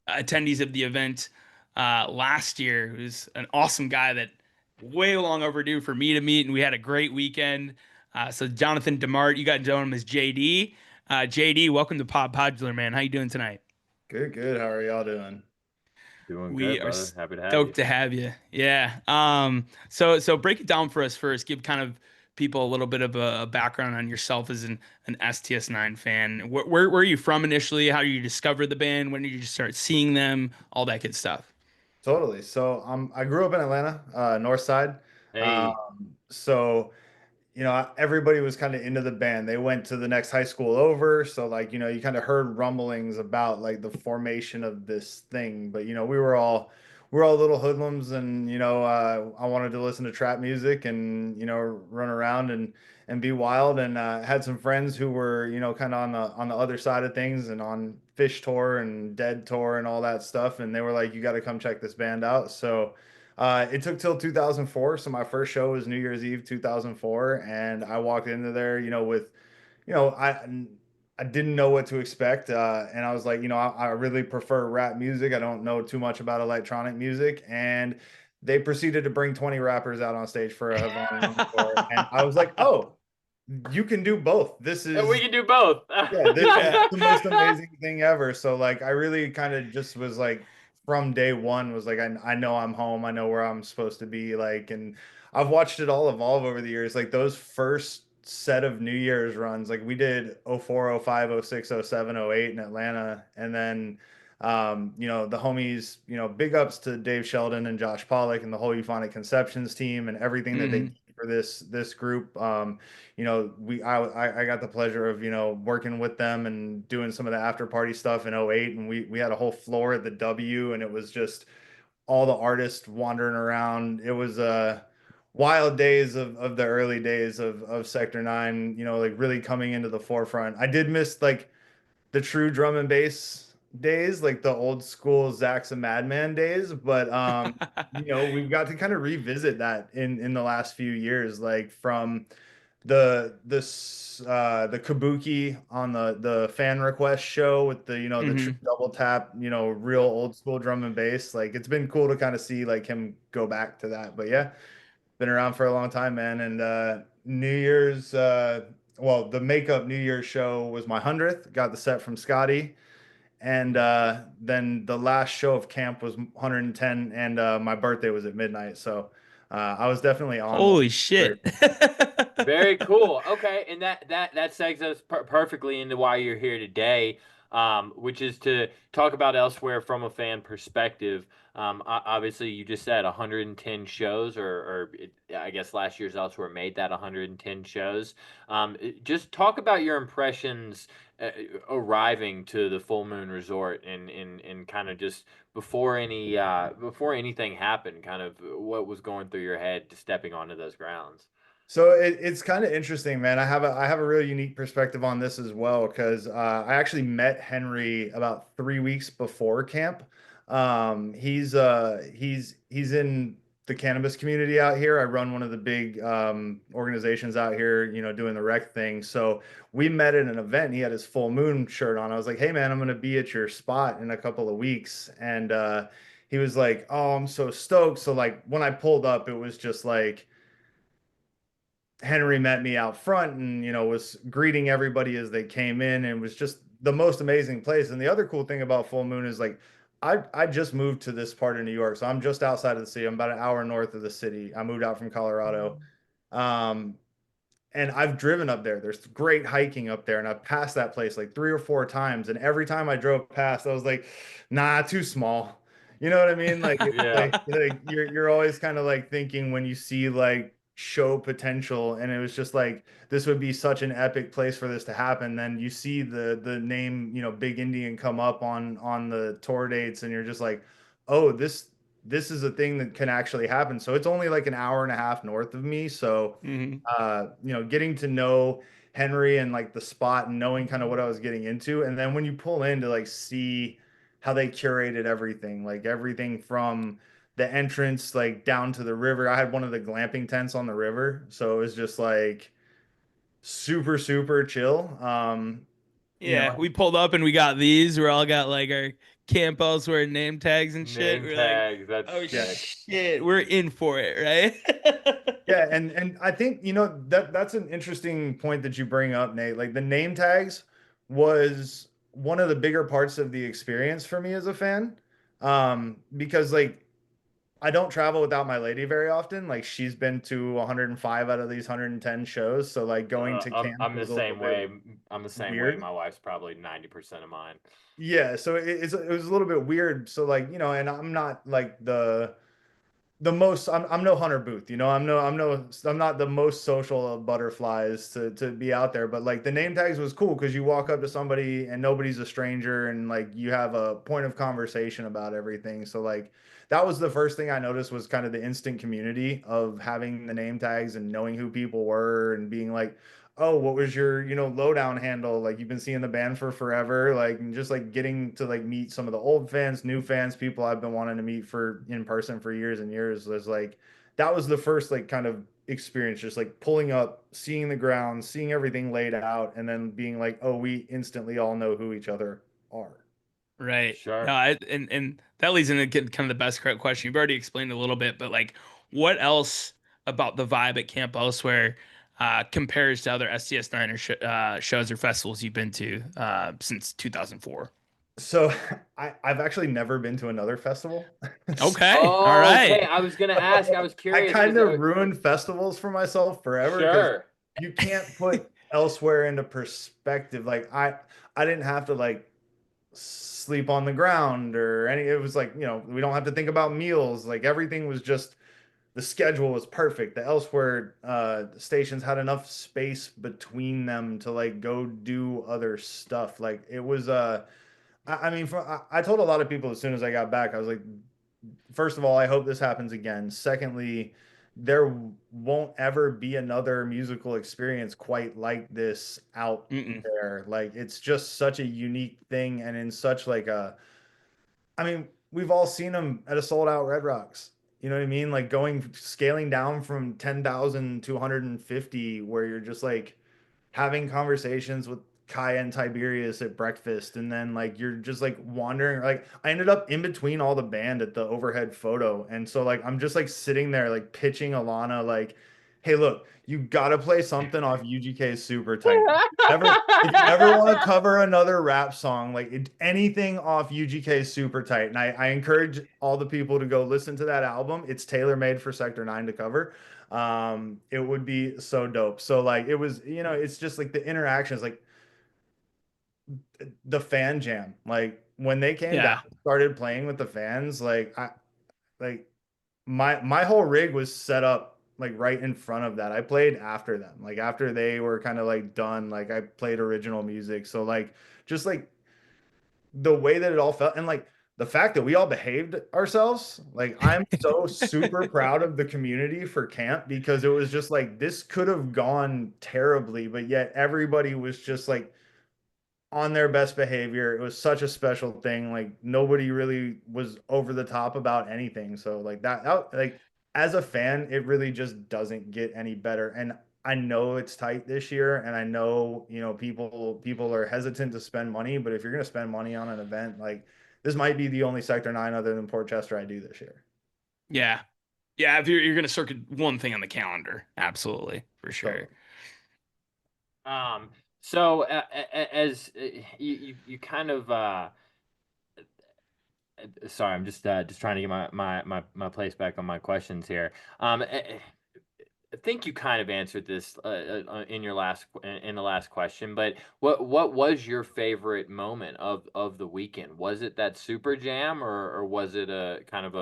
attendees of the event last year, who's an awesome guy that way long overdue for me to meet, and we had a great weekend. So Jonathan DeMart, you got to know him as JD. JD, welcome to Pod Podular, man. How you doing tonight? Good, good. How are y'all doing? Doing We good, are brother. Happy to have you. stoked to have you. Yeah. So break it down for us first. Give kind of people a little bit of a background on yourself as an STS9 fan. Where are you from initially? How did you discover the band? When did you just start seeing them? All that good stuff. Totally. So I grew up in Atlanta, North Side. Hey. So everybody was kind of into the band. They went to the next high school over, so like, you kind of heard rumblings about like the formation of this thing. But we were all little hoodlums, and I wanted to listen to trap music and run around and be wild, and had some friends who were kind of on the other side of things and on Fish Tour and Dead Tour and all that stuff, and they were like, you got to come check this band out. So it took till 2004. So my first show was New Year's Eve 2004, and I walked into there, with, you know, I I didn't know what to expect, and I was like, I really prefer rap music. I don't know too much about electronic music, and they proceeded to bring 20 rappers out on stage for a headline encore, and I was like, oh, you can do both. This And we is can do both. yeah, this is Yeah. the most amazing thing ever. So like I really kind of just was like from day one was like I know I'm home. I know where I'm supposed to be like, and I've watched it all evolve over the years. Like those first set of New Year's runs, like we did '04, '05, '06, '07, '08 in Atlanta, and then the homies, big ups to Dave Sheldon and Josh Pollock and the whole Euphonic Conceptions team and everything that they Hmm. did for this group. I got the pleasure of working with them and doing some of the after party stuff in '08, and we had a whole floor at the W, and it was just all the artists wandering around. It was wild days of the early days of Sector 9, like really coming into the forefront. I did miss like the true drum and bass days, like the old school Zax and Madman days. But we've got to kind of revisit that in the last few years, like from the kabuki on the fan request show with the true Hmm. double tap, real old school drum and bass. Like it's been cool to kind of see like him go back to that. But yeah, been around for a long time, man. And New Year's, well, the makeup New Year's show was my 100th. Got the set from Scotty. And then the last show of camp was 110, and my birthday was at midnight. So I was definitely on one. Holy shit. Very cool. Okay, and that segues us perfectly into why you're here today, which is to talk about Elsewhere from a fan perspective. Obviously, you just said 110 shows, I guess last year's Elsewhere made that 110 shows. Just talk about your impressions arriving to the Full Moon Resort and kind of just before anything happened, kind of what was going through your head to stepping onto those grounds. So it's kind of interesting, man. I have a really unique perspective on this as well because I actually met Henry about 3 weeks before camp. He's in the cannabis community out here. I run one of the big organizations out here, doing the rec thing. So we met at an event. He had his full moon shirt on. I was like, "Hey, man, I'm gonna be at your spot in a couple of weeks," and he was like, "Oh, I'm so stoked." So like when I pulled up, it was just like Henry met me out front and was greeting everybody as they came in, and it was just the most amazing place. And the other cool thing about Full Moon is like I just moved to this part of New York, so I'm just outside of the city. I'm about an hour north of the city. I moved out from Colorado. Um, and I've driven up there. There's great hiking up there, and I've passed that place like 3 or 4 times. And every time I drove past, I was like, "Nah, too small." You know what I mean? Like, Yeah. like you're always kind of like thinking when you see like show potential, and it was just like this would be such an epic place for this to happen. Then you see the name, Big Indian come up on the tour dates, and you're just like, "Oh, this is a thing that can actually happen." So it's only like an hour and a half north of me, so Hmm. getting to know Henry and like the spot and knowing kind of what I was getting into. And then when you pull in to like see how they curated everything, like everything from the entrance like down to the river. I had one of the glamping tents on the river, so it was just like super super chill. You Yeah, know, we pulled up and we got these. We all got like our Camp Elsewhere name tags and shit. Name We're like, tags, that's oh yeah. sick. shit, we're in for it, right? Yeah, and I think that's an interesting point that you bring up, Nate. Like the name tags was one of the bigger parts of the experience for me as a fan. Because like I don't travel without my lady very often. Like she's been to 105 out of these 110 shows, so like going to I'm camp I'm the was a little same bit way. I'm the same way. weird. My wife's probably 90% of mine. Yeah, so it was a little bit weird. So like, and I'm not like the most I'm no Hunter Booth, I'm not the most social of butterflies to be out there, but like the name tags was cool because you walk up to somebody and nobody's a stranger and like you have a point of conversation about everything. So like that was the first thing I noticed was kind of the instant community of having the name tags and knowing who people were and being like, "Oh, what was your, lowdown handle? Like you've been seeing the band for forever." Like and just like getting to like meet some of the old fans, new fans, people I've been wanting to meet for in person for years and years. Was like that was the first like kind of experience, just like pulling up, seeing the ground, seeing everything laid out, and then being like, "Oh, we instantly all know who each other are." Right. No, Sure. and that leads into kind of the best question. You've already explained a little bit, but like, what else about the vibe at Camp Elsewhere compares to other STS Niner shows or festivals you've been to since 2004? So I've actually never been to another festival. Okay. All Oh, okay. right. I was gonna ask. I was I curious kind because of ruined festivals for myself forever because sure. you can't put elsewhere into perspective. Like I didn't have to like sleep on the ground or any, it was like, we don't have to think about meals. Like everything was just the schedule was perfect. The elsewhere stations had enough space between them to like go do other stuff. Like it was I mean, I told a lot of people as soon as I got back, I was like, first of all, I hope this happens again. Secondly, there won't ever be another musical experience quite like this out Mm-mm. there. Like it's just such a unique thing, and in such like a, I mean, we've all seen them at a sold out Red Rocks. You know what I mean? Like scaling down from 10,000 to 150, where you're just like having conversations with Kaya and Tiberius at breakfast, and then like you're just like wandering. Like I ended up in between all the band at the overhead photo, and so like I'm just like sitting there like pitching Alana like, "Hey, look, you gotta play something off UGK's Super Tight. If you ever want to cover another rap song, like anything off UGK's Super Tight." And I encourage all the people to go listen to that album. It's tailor made for Sector 9 to cover. It would be so dope. So like it was, you know, it's just like the interactions, like the fan jam. Like when they came down Yeah. and started playing with the fans, like I like my whole rig was set up like right in front of that. I played after them. Like after they were kind of like done, like I played original music. So like just like the way that it all felt, and like the fact that we all behaved ourselves, like I'm so super proud of the community for camp, because it was just like this could have gone terribly, but yet everybody was just like on their best behavior. It was such a special thing. Like nobody really was over the top about anything. So like that like as a fan, it really just doesn't get any better. And I know it's tight this year, and I know, you know, people are hesitant to spend money, but if you're going to spend money on an event, like this might be the only Sector 9 other than Port Chester I do this year. Yeah. Yeah. If you're going to circuit one thing on the calendar, absolutely, for sure. So as you kind of sorry, I'm just trying to get my place back on my questions here. I think you kind of answered this in the last question, but what was your favorite moment of the weekend? Was it that Super Jam, or was it a kind of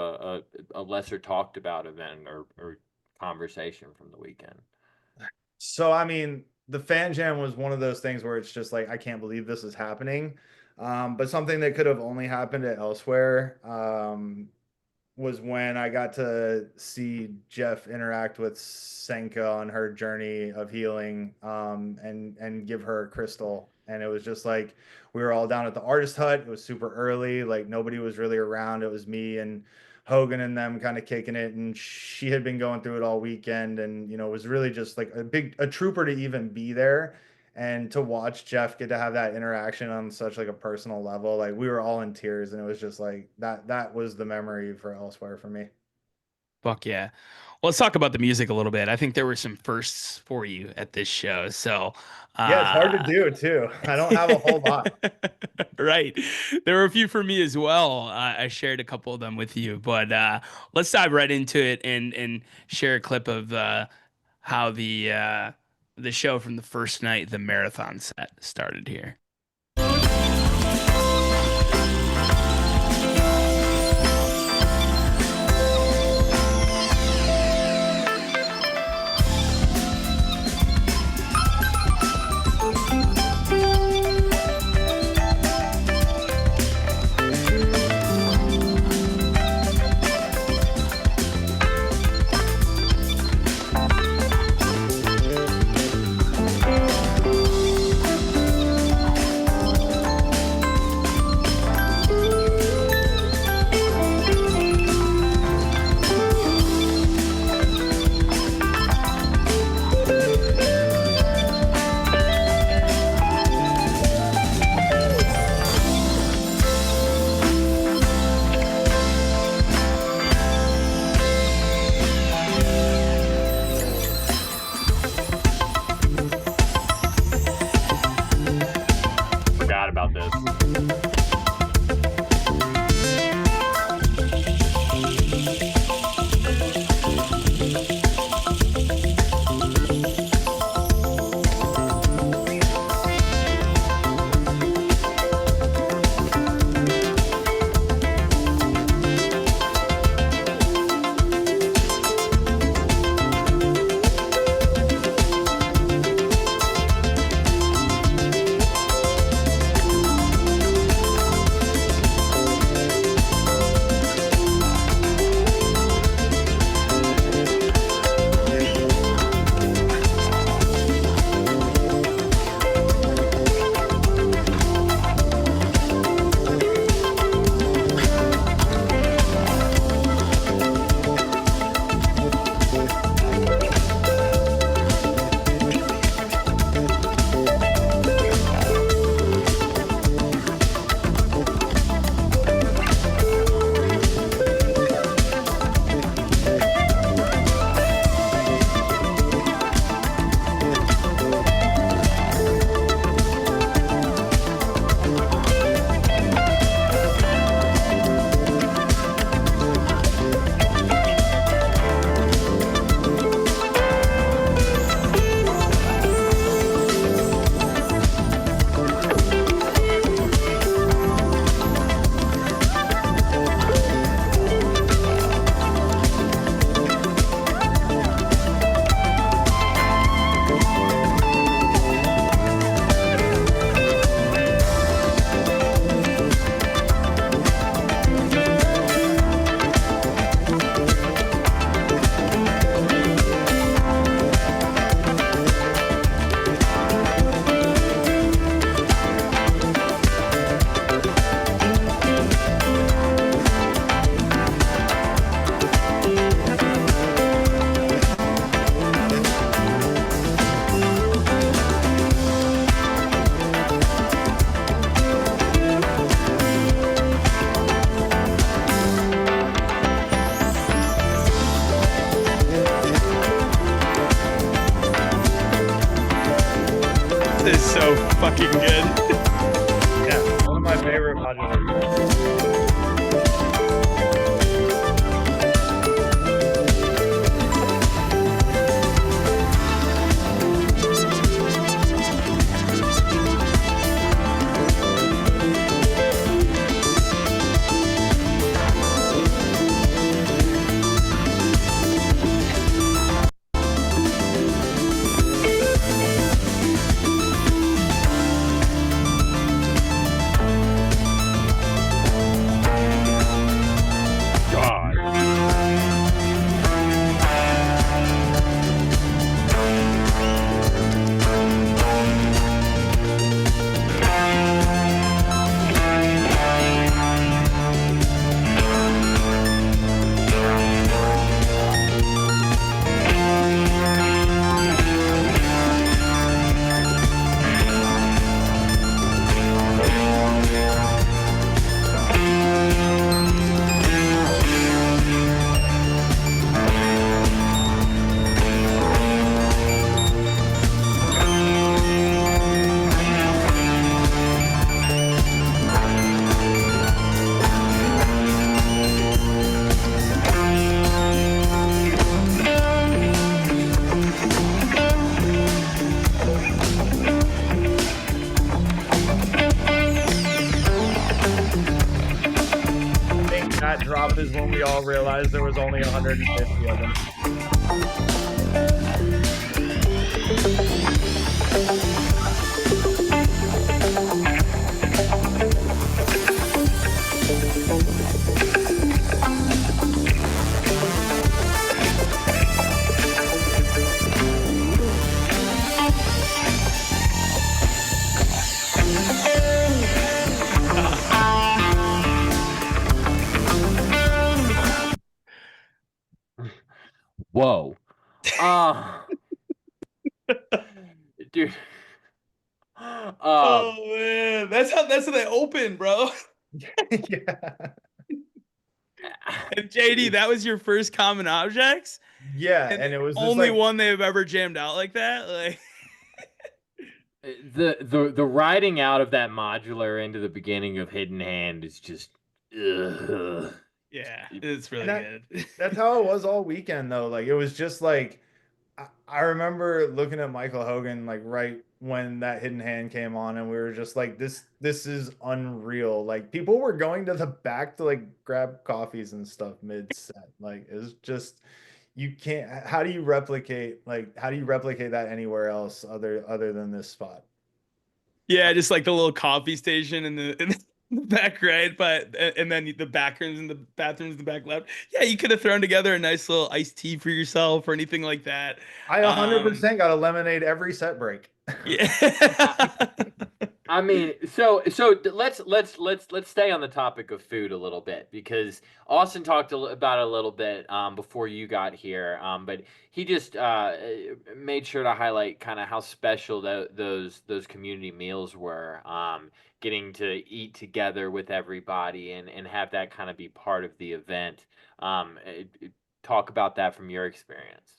a lesser talked about event or conversation from the weekend? So, I mean, the fan jam was one of those things where it's just like, I can't believe this is happening. But something that could have only happened at elsewhere. Was when I got to see Jeff interact with Senka on her journey of healing, and give her a crystal. And it was just like we were all down at the artist hut. It was super early, like nobody was really around. It was me and Hogan and them kind of kicking it, and she had been going through it all weekend, and you know, it was really just like a trooper to even be there and to watch Jeff get to have that interaction on such like a personal level. Like we were all in tears, and it was just like that was the memory for elsewhere for me. Fuck yeah. Well, let's talk about the music a little bit. I think there were some firsts for you at this show. So, Yeah, it's hard to do too. I don't have a whole lot. right. There were a few for me as well. I shared a couple of them with you, but let's dive right into it and share a clip of how the show from the first night, the marathon set, started here. fucking good. Yeah, one of my favorite modular. I think that drop is when we all realized there was only 150 of them. Whoa. Dude. Oh man, that's how they open, bro. Yeah. And JD, that was your first common objects, Yeah, and and it was this only like one they've ever jammed out like that. Like, the riding out of that modular into the beginning of Hidden Hand is just ugh. yeah, it's really that- good. that's how it was all weekend though. Like it was just like I remember looking at Michael Hogan like right when that Hidden Hand came on, and we were just like, this is unreal. Like people were going to the back to like grab coffees and stuff mid set. Like it was just you can't. How do you replicate that anywhere else other than this spot? Yeah, just like the little coffee station in the back right, but and then the back rooms and the bathrooms in the back left. Yeah, you could have thrown together a nice little iced tea for yourself or anything like that. I 100% got a lemonade every set break. Yeah. I mean, let's stay on the topic of food a little bit because Austin talked about it a little bit before you got here, but he just made sure to highlight kind of how special those community meals were. Getting to eat together with everybody and have that kind of be part of the event. Talk about that from your experience.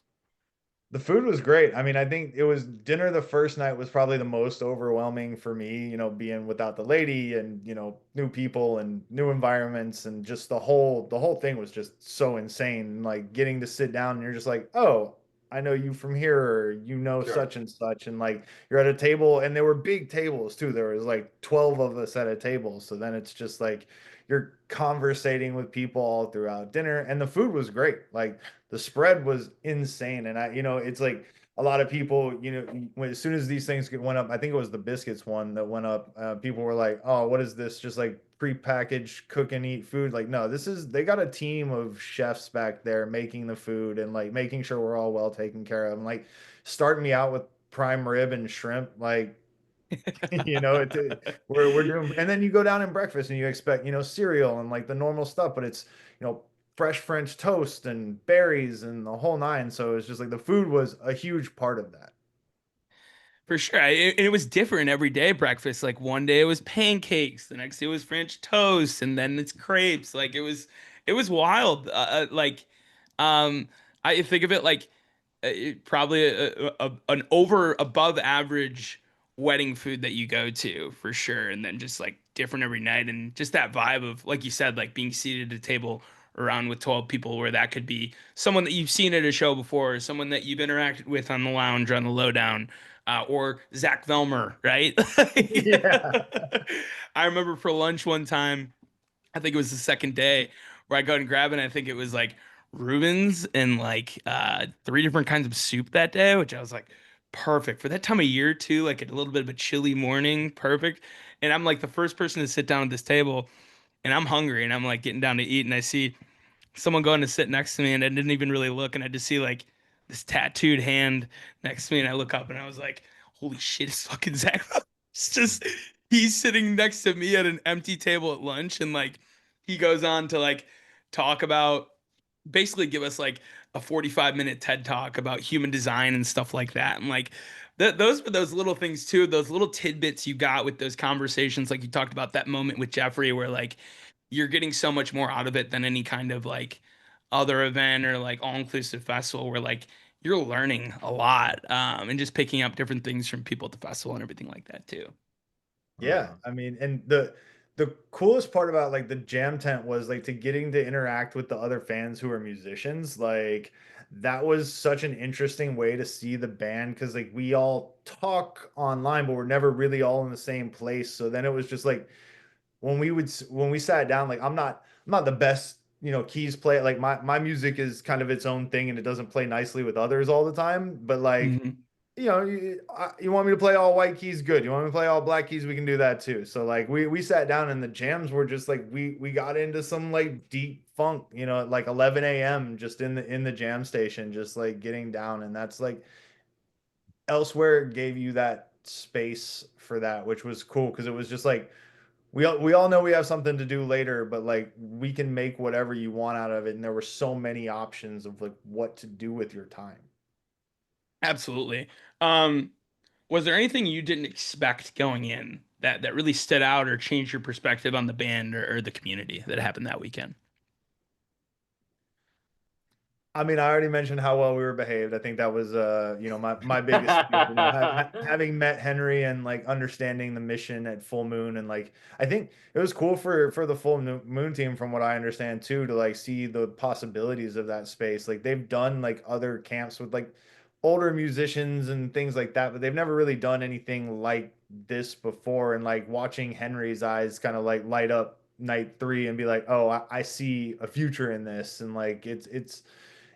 The food was great. I mean, I think it was dinner the first night was probably the most overwhelming for me, being without the lady and, new people and new environments and just the whole thing was just so insane. Like getting to sit down and you're just like, "Oh, I know you from here, or Sure. such and such." And like you're at a table and there were big tables too. There was like 12 of us at a table. So then it's just like you're conversating with people all throughout dinner, and the food was great. Like the spread was insane. And it's like a lot of people, as soon as these things went up, I think it was the biscuits one that went up. People were like, "Oh, what is this? Just like prepackaged cook and eat food?" Like, no, they got a team of chefs back there making the food and like making sure we're all well taken care of. And like starting me out with prime rib and shrimp, like we're doing, and then you go down in breakfast and you expect, cereal and like the normal stuff, but it's, fresh French toast and berries and the whole nine. So it's just like the food was a huge part of that. For sure. And it was different every day breakfast. Like one day it was pancakes, the next day it was French toast, and then it's crepes. Like it was wild. Um, I think of it like probably an over above average wedding food that you go to for sure, and then just like different every night, and just that vibe of like you said, like being seated at a table around with 12 people, where that could be someone that you've seen at a show before, or someone that you've interacted with on the lounge or on the lowdown, or Zach Velmer, right? Yeah. I remember for lunch one time, I think it was the second day where I go and grab it. And I think it was like Rubens and like three different kinds of soup that day, which I was like, perfect for that time of year too. Like a little bit of a chilly morning, perfect. And I'm like the first person to sit down at this table, and I'm hungry, and I'm like getting down to eat, and I see someone going to sit next to me, and I didn't even really look, and I just see like this tattooed hand next to me, and I look up, and I was like, holy shit, it's fucking Zach. It's just he's sitting next to me at an empty table at lunch, and like he goes on to like talk about, basically give us like a 45-minute TED talk about human design and stuff like that. And like those were those little things too, those little tidbits you got with those conversations. Like you talked about that moment with Jeffrey where like you're getting so much more out of it than any kind of like other event or like all-inclusive festival where like you're learning a lot, and just picking up different things from people at the festival and everything like that too. Yeah, I mean, and the coolest part about like the jam tent was like to getting to interact with the other fans who are musicians. Like that was such an interesting way to see the band because like we all talk online, but we're never really all in the same place. So then it was just like when we sat down, like I'm not the best, keys player. Like my music is kind of its own thing and it doesn't play nicely with others all the time. But like Mhm. you want me to play all white keys? Good. You want me to play all black keys? We can do that too. So like we sat down and the jams were just like we got into some like deep funk, at like 11 a.m. just in the jam station, just like getting down. And that's like elsewhere it gave you that space for that, which was cool because it was just like we all know we have something to do later, but like we can make whatever you want out of it. And there were so many options of like what to do with your time. Absolutely. Um, was there anything you didn't expect going in that really stood out or changed your perspective on the band or the community that happened that weekend? I mean, I already mentioned how well we were behaved. I think that was, my biggest fear, having met Henry and like understanding the mission at Full Moon, and like I think it was cool for the Moon team, from what I understand too, to like see the possibilities of that space. Like they've done like other camps with like older musicians and things like that, but they've never really done anything like this before. And like watching Henry's eyes kind of like light up night three and be like, oh, I see a future in this, and like it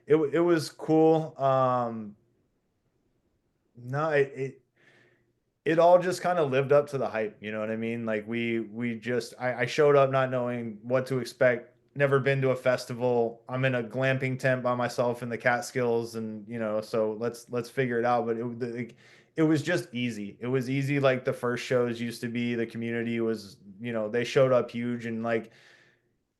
was cool. No, it all just kind of lived up to the hype. You know what I mean? Like I showed up not knowing what to expect. Never been to a festival. I'm in a glamping tent by myself in the Catskills, and so let's figure it out. But it was just easy. It was easy like the first shows used to be. The community was, they showed up huge, and like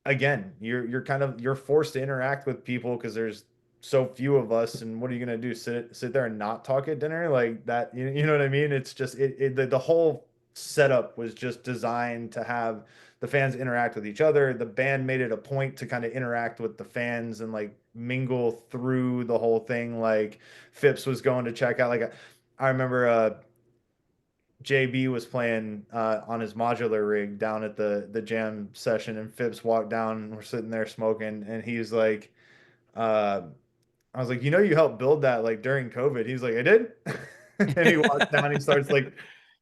again, you're forced to interact with people because there's so few of us, and what are you gonna do? Sit there and not talk at dinner like that? You know what I mean? It's just the whole setup was just designed to have the fans interact with each other. The band made it a point to kind of interact with the fans and like mingle through the whole thing. Like Phipps was going to check out. Like I remember JB was playing on his modular rig down at the jam session, and Phipps walked down, and we're sitting there smoking, and he's like, uh, I was like, you helped build that like during COVID. He's like, I did. And he walks down, he starts like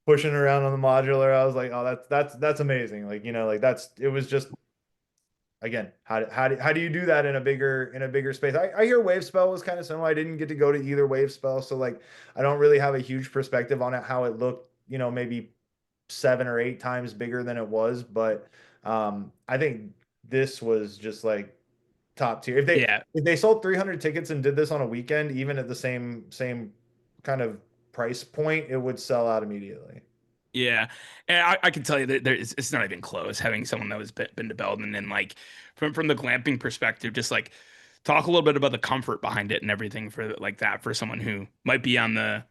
pushing around on the modular. I was like, oh, that's amazing. Like, like it was just again, how do you do that in a bigger space? I hear Wave Spell was kind of similar. I didn't get to go to either Wave Spell, so like I don't really have a huge perspective on it, how it looked, maybe 7 or 8 times bigger than it was. But I think this was just like top tier. Yeah, If they sold 300 tickets and did this on a weekend, even at the same kind of price point, it would sell out immediately. yeah, and I can tell you that it's not even close. Having someone that was been to Belden and like from the glamping perspective, just like talk a little bit about the comfort behind it and everything for like that for someone who might be on the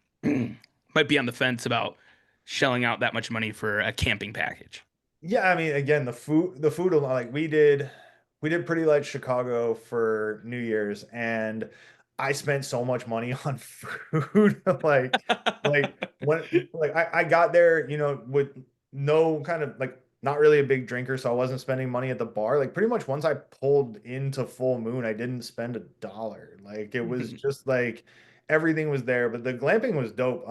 might be on the fence about shelling out that much money for a camping package. Yeah, I mean, again, like we did Pretty Light Chicago for New Year's, and I spent so much money on food. Like when like I got there, with no kind of like not really a big drinker, so I wasn't spending money at the bar. Like pretty much once I pulled into Full Moon, I didn't spend $1. Like it was just like everything was there, but the glamping was dope.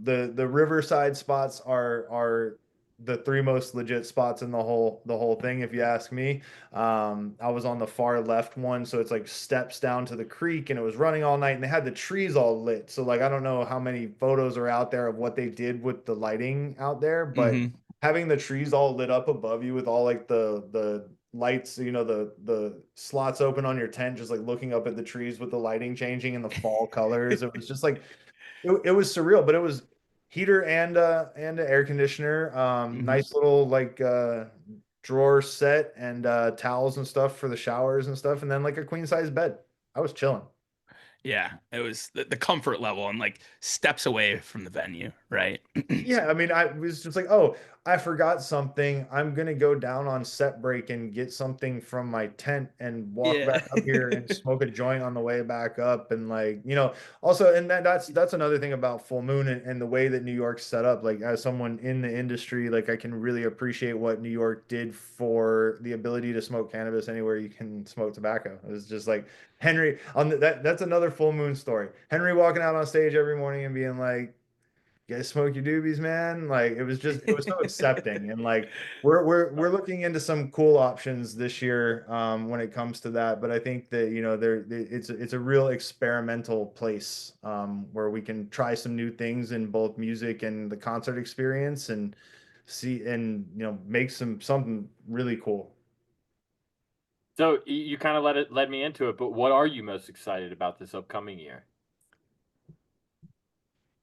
The Riverside spots are the three most legit spots in the whole thing, if you ask me. I was on the far left one, so it's like steps down to the creek, and it was running all night, and they had the trees all lit. So like I don't know how many photos are out there of what they did with the lighting out there, but Hmm. having the trees all lit up above you with all like the lights, the slots open on your tent, just like looking up at the trees with the lighting changing in the fall colors. It was just like it was surreal, but it was heater and a air conditioner. Hmm. Nice little like drawer set and towels and stuff for the showers and stuff, and then like a queen size bed. I was chilling. Yeah, it was the comfort level and like steps away from the venue, right? Yeah, I mean, I was just like, oh, I forgot something. I'm gonna go down on set break and get something from my tent and walk Yeah. back up here and smoke a joint on the way back up. And like, also, and that's another thing about Full Moon and the way that New York's set up. Like, as someone in the industry, like I can really appreciate what New York did for the ability to smoke cannabis anywhere you can smoke tobacco. It was just like Henry on that's another Full Moon story. Henry walking out on stage every morning and being like, you guys smoke your doobies, man. Like it was so accepting, and like we're looking into some cool options this year when it comes to that. But I think that it's a real experimental place where we can try some new things in both music and the concert experience, and see and make something really cool. So you kind of led me into it, but what are you most excited about this upcoming year?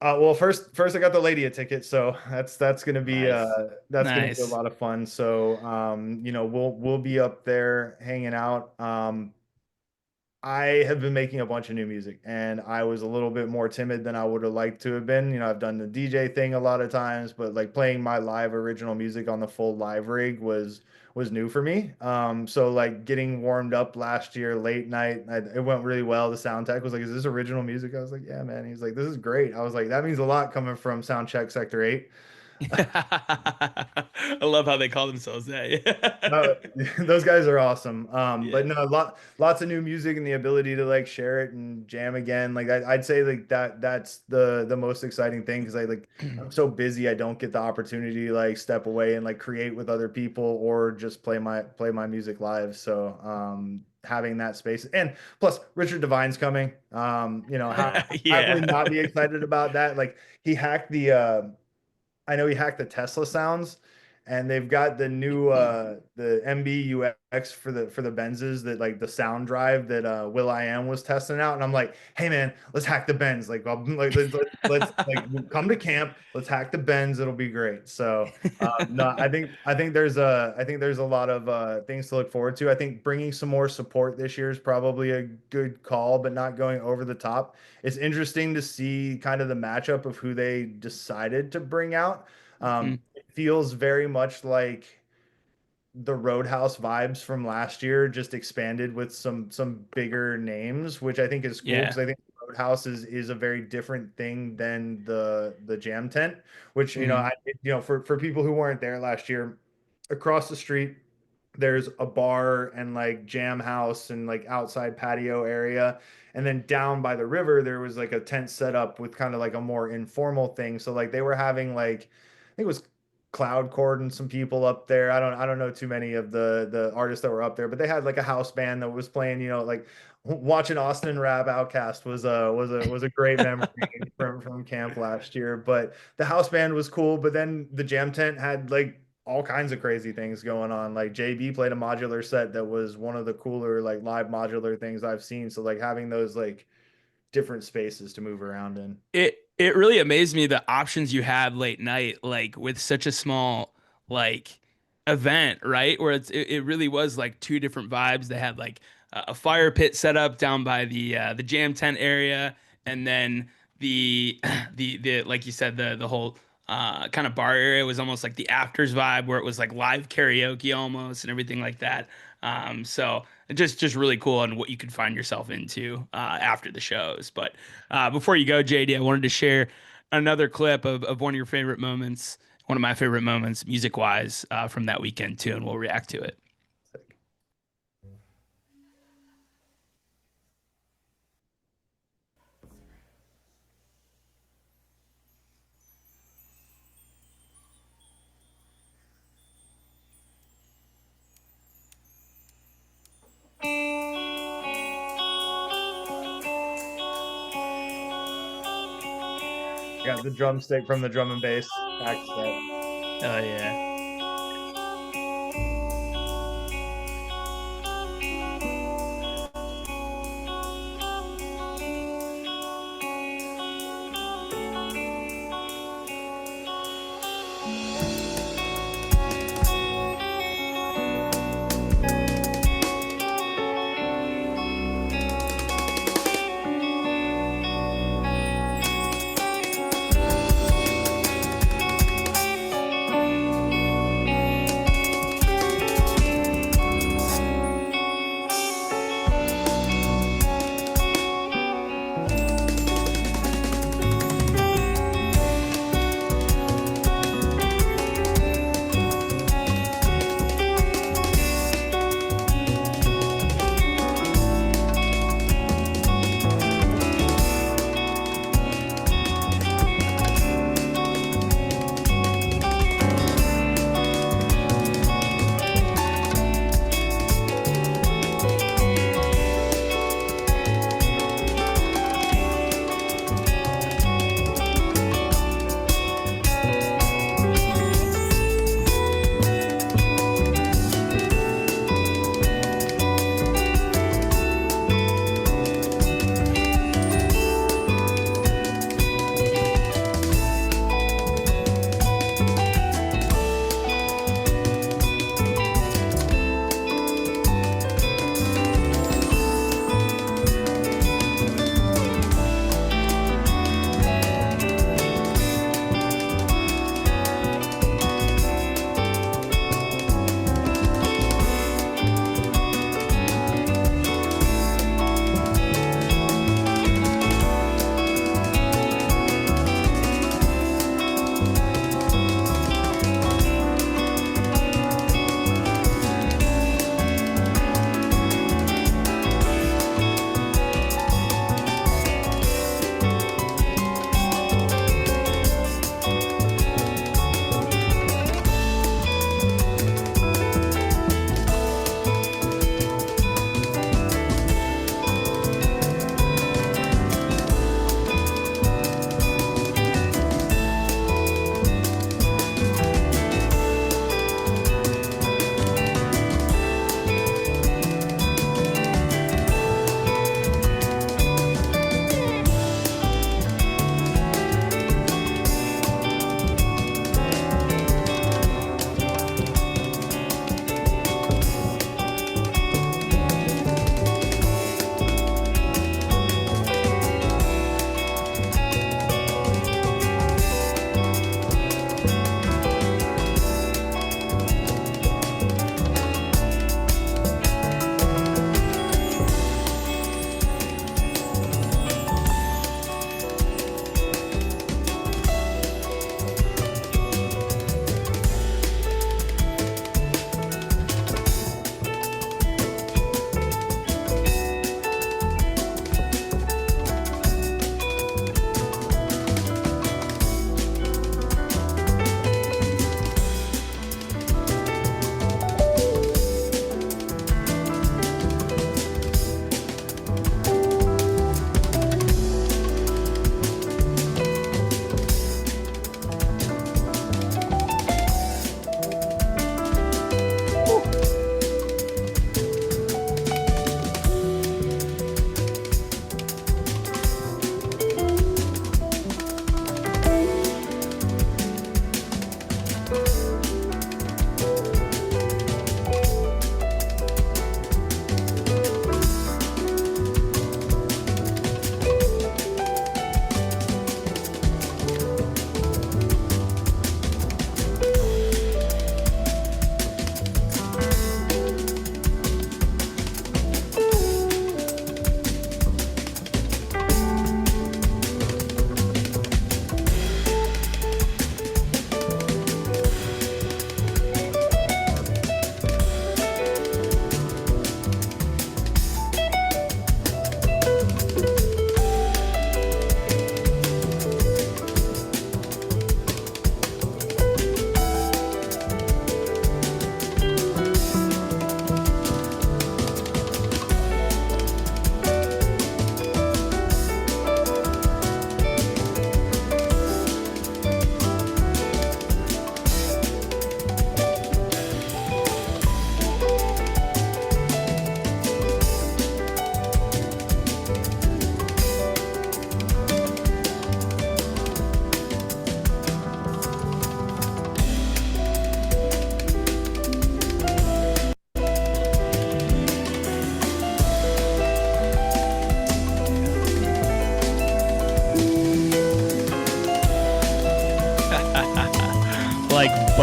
Well, first I got the lady a ticket, so that's gonna be Nice. a Nice. lot of fun. So we'll be up there hanging out. I have been making a bunch of new music, and I was a little bit more timid than I would have liked to have been. I've done the DJ thing a lot of times, but like playing my live original music on the full live rig was new for me. So like getting warmed up last year late night, it went really well. The sound tech was like, "Is this original music?" I was like, "Yeah, man." He's like, "This is great." I was like, "That means a lot coming from Sound Check Sector 8." I love how they call themselves No, that. those guys are awesome. But Yeah. no, lots of new music and the ability to like share it and jam again. Like I'd say like that's the most exciting thing, because I'm so busy I don't get the opportunity to like step away and like create with other people or just play my music live. So having that space, and plus Richard Devine's coming. How can we Yeah. not be excited about that? Like he hacked the I know he hacked the Tesla sounds, and they've got the new the MBUX for the Benzes, that like the sound drive that Will I Am was testing out. And I'm like, hey man, let's hack the Benz. Like, like let's like come to camp. Let's hack the Benz. It'll be great. So no, I think there's a lot of things to look forward to. I think bringing some more support this year is probably a good call, but not going over the top. It's interesting to see kind of the matchup of who they decided to bring out. Mhm. It feels very much like the Roadhouse vibes from last year, just expanded with some bigger names, which I think is cool, because Yeah. I think Roadhouse is a very different thing than the Jam Tent, which Hmm. for people who weren't there last year, across the street there's a bar and like jam house and like outside patio area, and then down by the river there was like a tent set up with kind of like a more informal thing. So like they were having like, I think it was Cloud Cord and some people up there. I don't know too many of the artists that were up there, but they had like a house band that was playing, like watching Austin rap Outcast was a great memory from camp last year. But the house band was cool, but then the jam tent had like all kinds of crazy things going on. Like JB played a modular set that was one of the cooler like live modular things I've seen. So like having those like different spaces to move around in. It really amazed me the options you had late night, like with such a small like event, right? Where it really was like two different vibes. They had like a fire pit set up down by the jam tent area, and then the the like you said the whole kind of bar area. It was almost like the Afters vibe, where it was like live karaoke almost and everything like that. So just really cool and what you could find yourself into after the shows. But before you go, JD, I wanted to share another clip of one of your favorite moments, one of my favorite moments, music wise, from that weekend too, and we'll react to it. Got the drumstick from the drum and bass back set. Oh yeah.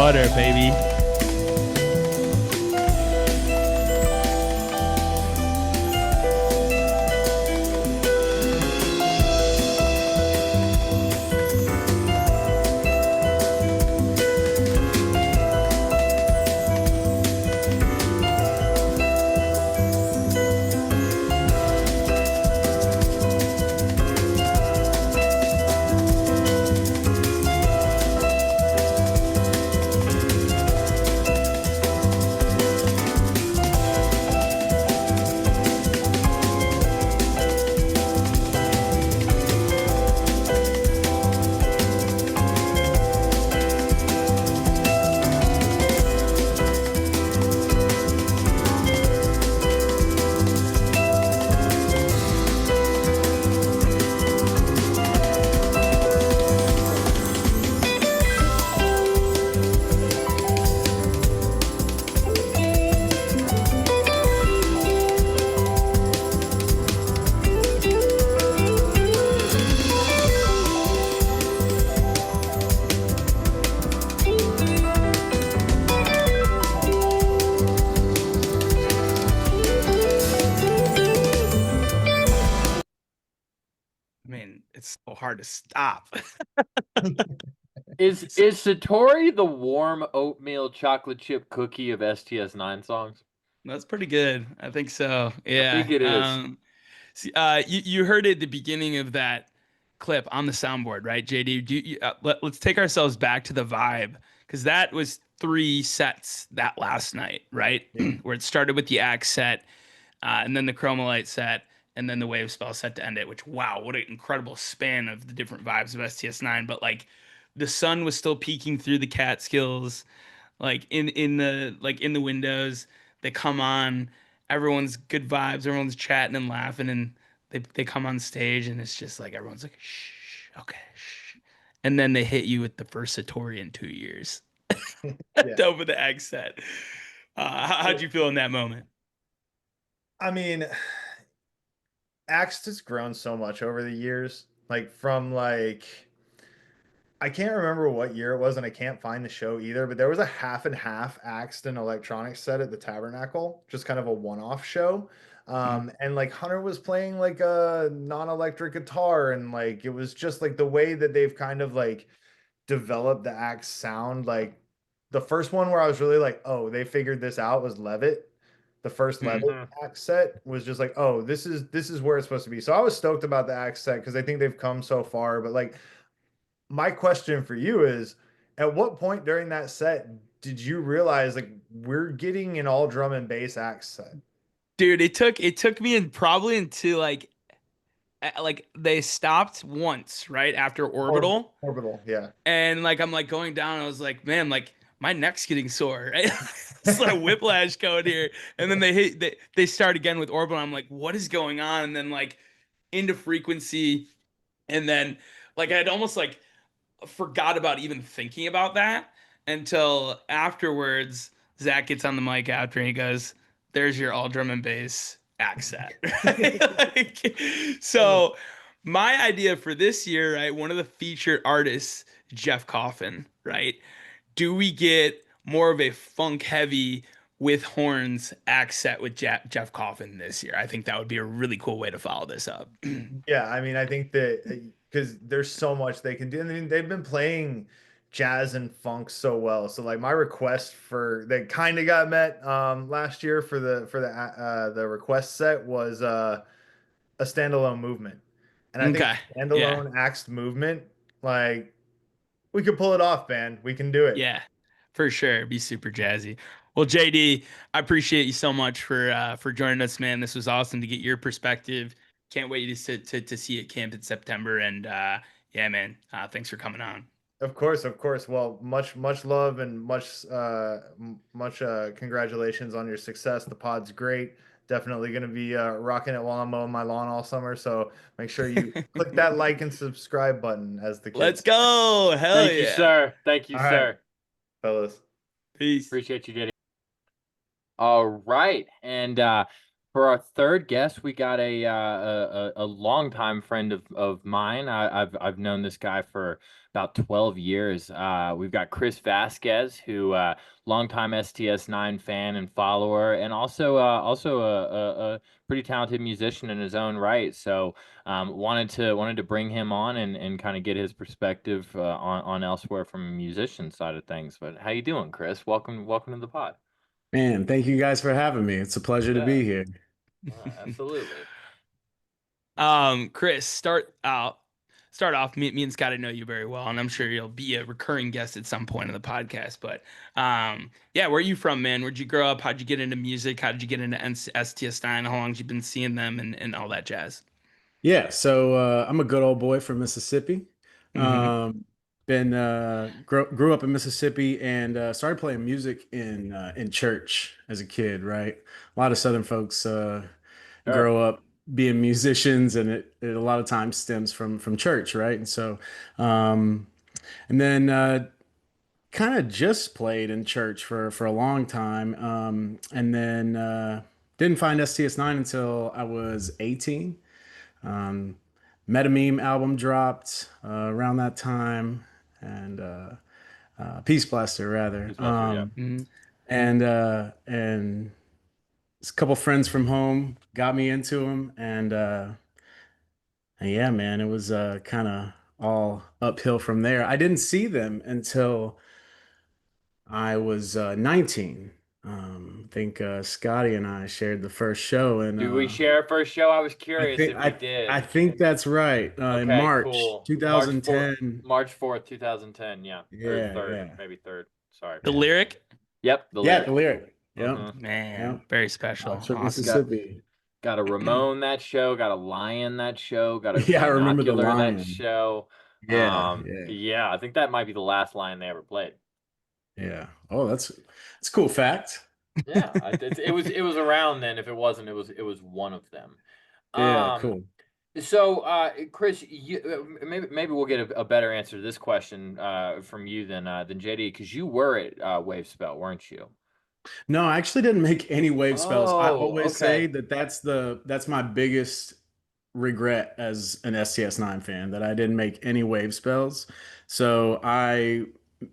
butter, baby. I mean, it's so hard to stop. Is Satori the warm oatmeal chocolate chip cookie of STS9 songs? That's pretty good. I think so. Yeah. I think it is. See, you heard it at the beginning of that clip on the soundboard, right, JD? Let's take ourselves back to the vibe, because that was 3 sets that last night, right? Yeah. Where it started with the axe set, and then the chromolite set, and then the wave spell set to end it. Which, wow, what an incredible span of the different vibes of STS9. But like, the sun was still peeking through the Catskills, like in the windows. They come on, everyone's good vibes, everyone's chatting and laughing, and they come on stage, and it's just like everyone's like, shh, okay, shh. And then they hit you with the first Satori in 2 years. Yeah. Over the egg set. How'd you feel in that moment? I mean, Axe has grown so much over the years. Like from like I can't remember what year it was, and I can't find the show either, but there was a half and half Axed and electronics set at the Tabernacle, just kind of a one-off show. And like Hunter was playing like a non-electric guitar, and like it was just like the way that they've kind of like developed the Axe sound. Like the first one where I was really like, oh, they figured this out was Levitt. The first Levitt Axe set was just like, oh, this is where it's supposed to be. So I was stoked about the Axe set because I think they've come so far, but like my question for you is, at what point during that set did you realize like we're getting an all drum and bass axe set? Dude, it took me probably into like they stopped once right after Orbital. Orbital, yeah. And like I'm like going down, I was like, man, like my neck's getting sore, right? It's like whiplash going here. And then they start again with Orbital. I'm like, what is going on? And then like into frequency, and then like I'd almost like forgot about even thinking about that until afterwards. Zach gets on the mic after and he goes, "There's your all drum and bass accent." Like, so my idea for this year, right? One of the featured artists, Jeff Coffin, right? Do we get more of a funk heavy with horns accent with Jeff Coffin this year? I think that would be a really cool way to follow this up. Yeah, I mean, I think that because there's so much they can do. I mean, they've been playing jazz and funk so well. So like my request for that kind of got met last year for the request set was a standalone movement. And I think Okay. standalone axed movement, like we could pull it off, man. We can do it. Yeah, for sure. It'd be super jazzy. Well, JD, I appreciate you so much for joining us, man. This was awesome to get your perspective. Can't wait to see you at camp in September. And yeah, man, thanks for coming on. Of course, of course. Well, much love and much congratulations on your success. The pod's great. Definitely going to be rocking it while I'm mowing my lawn all summer. So make sure you click that like and subscribe button, as the kids Let's go. Hell Thank yeah. you, sir. Thank you, All right. sir. fellas. Peace. Appreciate you, JD. All right. And For our third guest, we got a longtime friend of mine. I've known this guy for about 12 years. We've got Chris Vasquez, who longtime STS9 fan and follower, and also a pretty talented musician in his own right. So wanted to bring him on and kind of get his perspective on elsewhere from a musician side of things. But how you doing, Chris? Welcome to the pod. Man, thank you guys for having me. It's a pleasure to Yeah, be here. absolutely. Chris, start off. Me and Scotty know you very well, and I'm sure you'll be a recurring guest at some point in the podcast. But yeah, where are you from, man? Where'd you grow up? How'd you get into music? How did you get into STS9? How long have you been seeing them and all that jazz? Yeah, so I'm a good old boy from Mississippi. Hmm. Been grew up in Mississippi and started playing music in church as a kid, right? A lot of Southern folks Sure. grow up being musicians, and it a lot of times stems from church, right? And so and then kind of just played in church for a long time, and then didn't find STS9 until I was 18. Um, Meta Meme album dropped around that time, and Peace Blaster rather. Peace Buster, yeah. Hmm. And a couple friends from home got me into them, and yeah, man, it was kind of all uphill from there. I didn't see them until I was 19. I think Scotty and I shared the first show, and Do we share our first show? I was I curious think if we I I did. think that's right. In Okay, March cool. March 4th, 2010. March 4th, 2010. Yeah. Or Yeah, third, yeah, maybe third. Sorry. The yeah. lyric, Yep, the Yeah, the lyric. lyric. Yep, Mm-hmm. man, yep. very special. From Awesome. Mississippi. Got a Ramon that show, got a Lion that show, got a Yeah, I remember the Binocular that lion. show. Yeah, yeah, Yeah, I think that might be the last Lion they ever played. yeah. Oh, that's a cool fact. Yeah, it was around then. If it wasn't, it was one of them. Yeah, Um, cool. So, Chris, maybe we'll get a better answer to this question from you than JD, because you were at Wave Spell, weren't you? No, I actually didn't make any wave spells. I Oh, always say okay. that that's my biggest regret as an STS9 fan, that I didn't make any wave spells. So I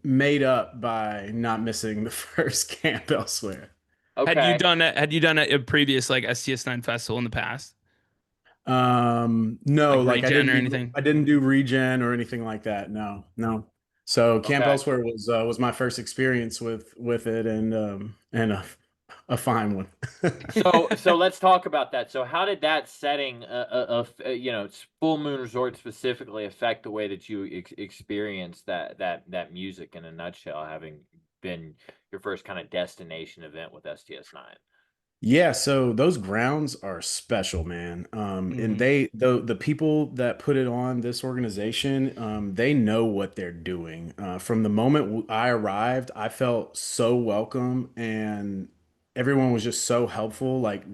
made up by not missing the first camp elsewhere. Okay. Had you done a previous like STS9 festival in the past, No, like like regen or anything? I didn't do regen or anything like that. No, no. So Camp Okay. Elsewhere was my first experience with it, and a fine one. So let's talk about that. So how did that setting, Full Moon Resort specifically, affect the way that you experienced that music in a nutshell, having been your first kind of destination event with STS9? Yeah, so those grounds are special, man. And Hmm. the people that put it on, this organization, they know what they're doing. From the moment I arrived, I felt so welcome, and everyone was just so helpful. Like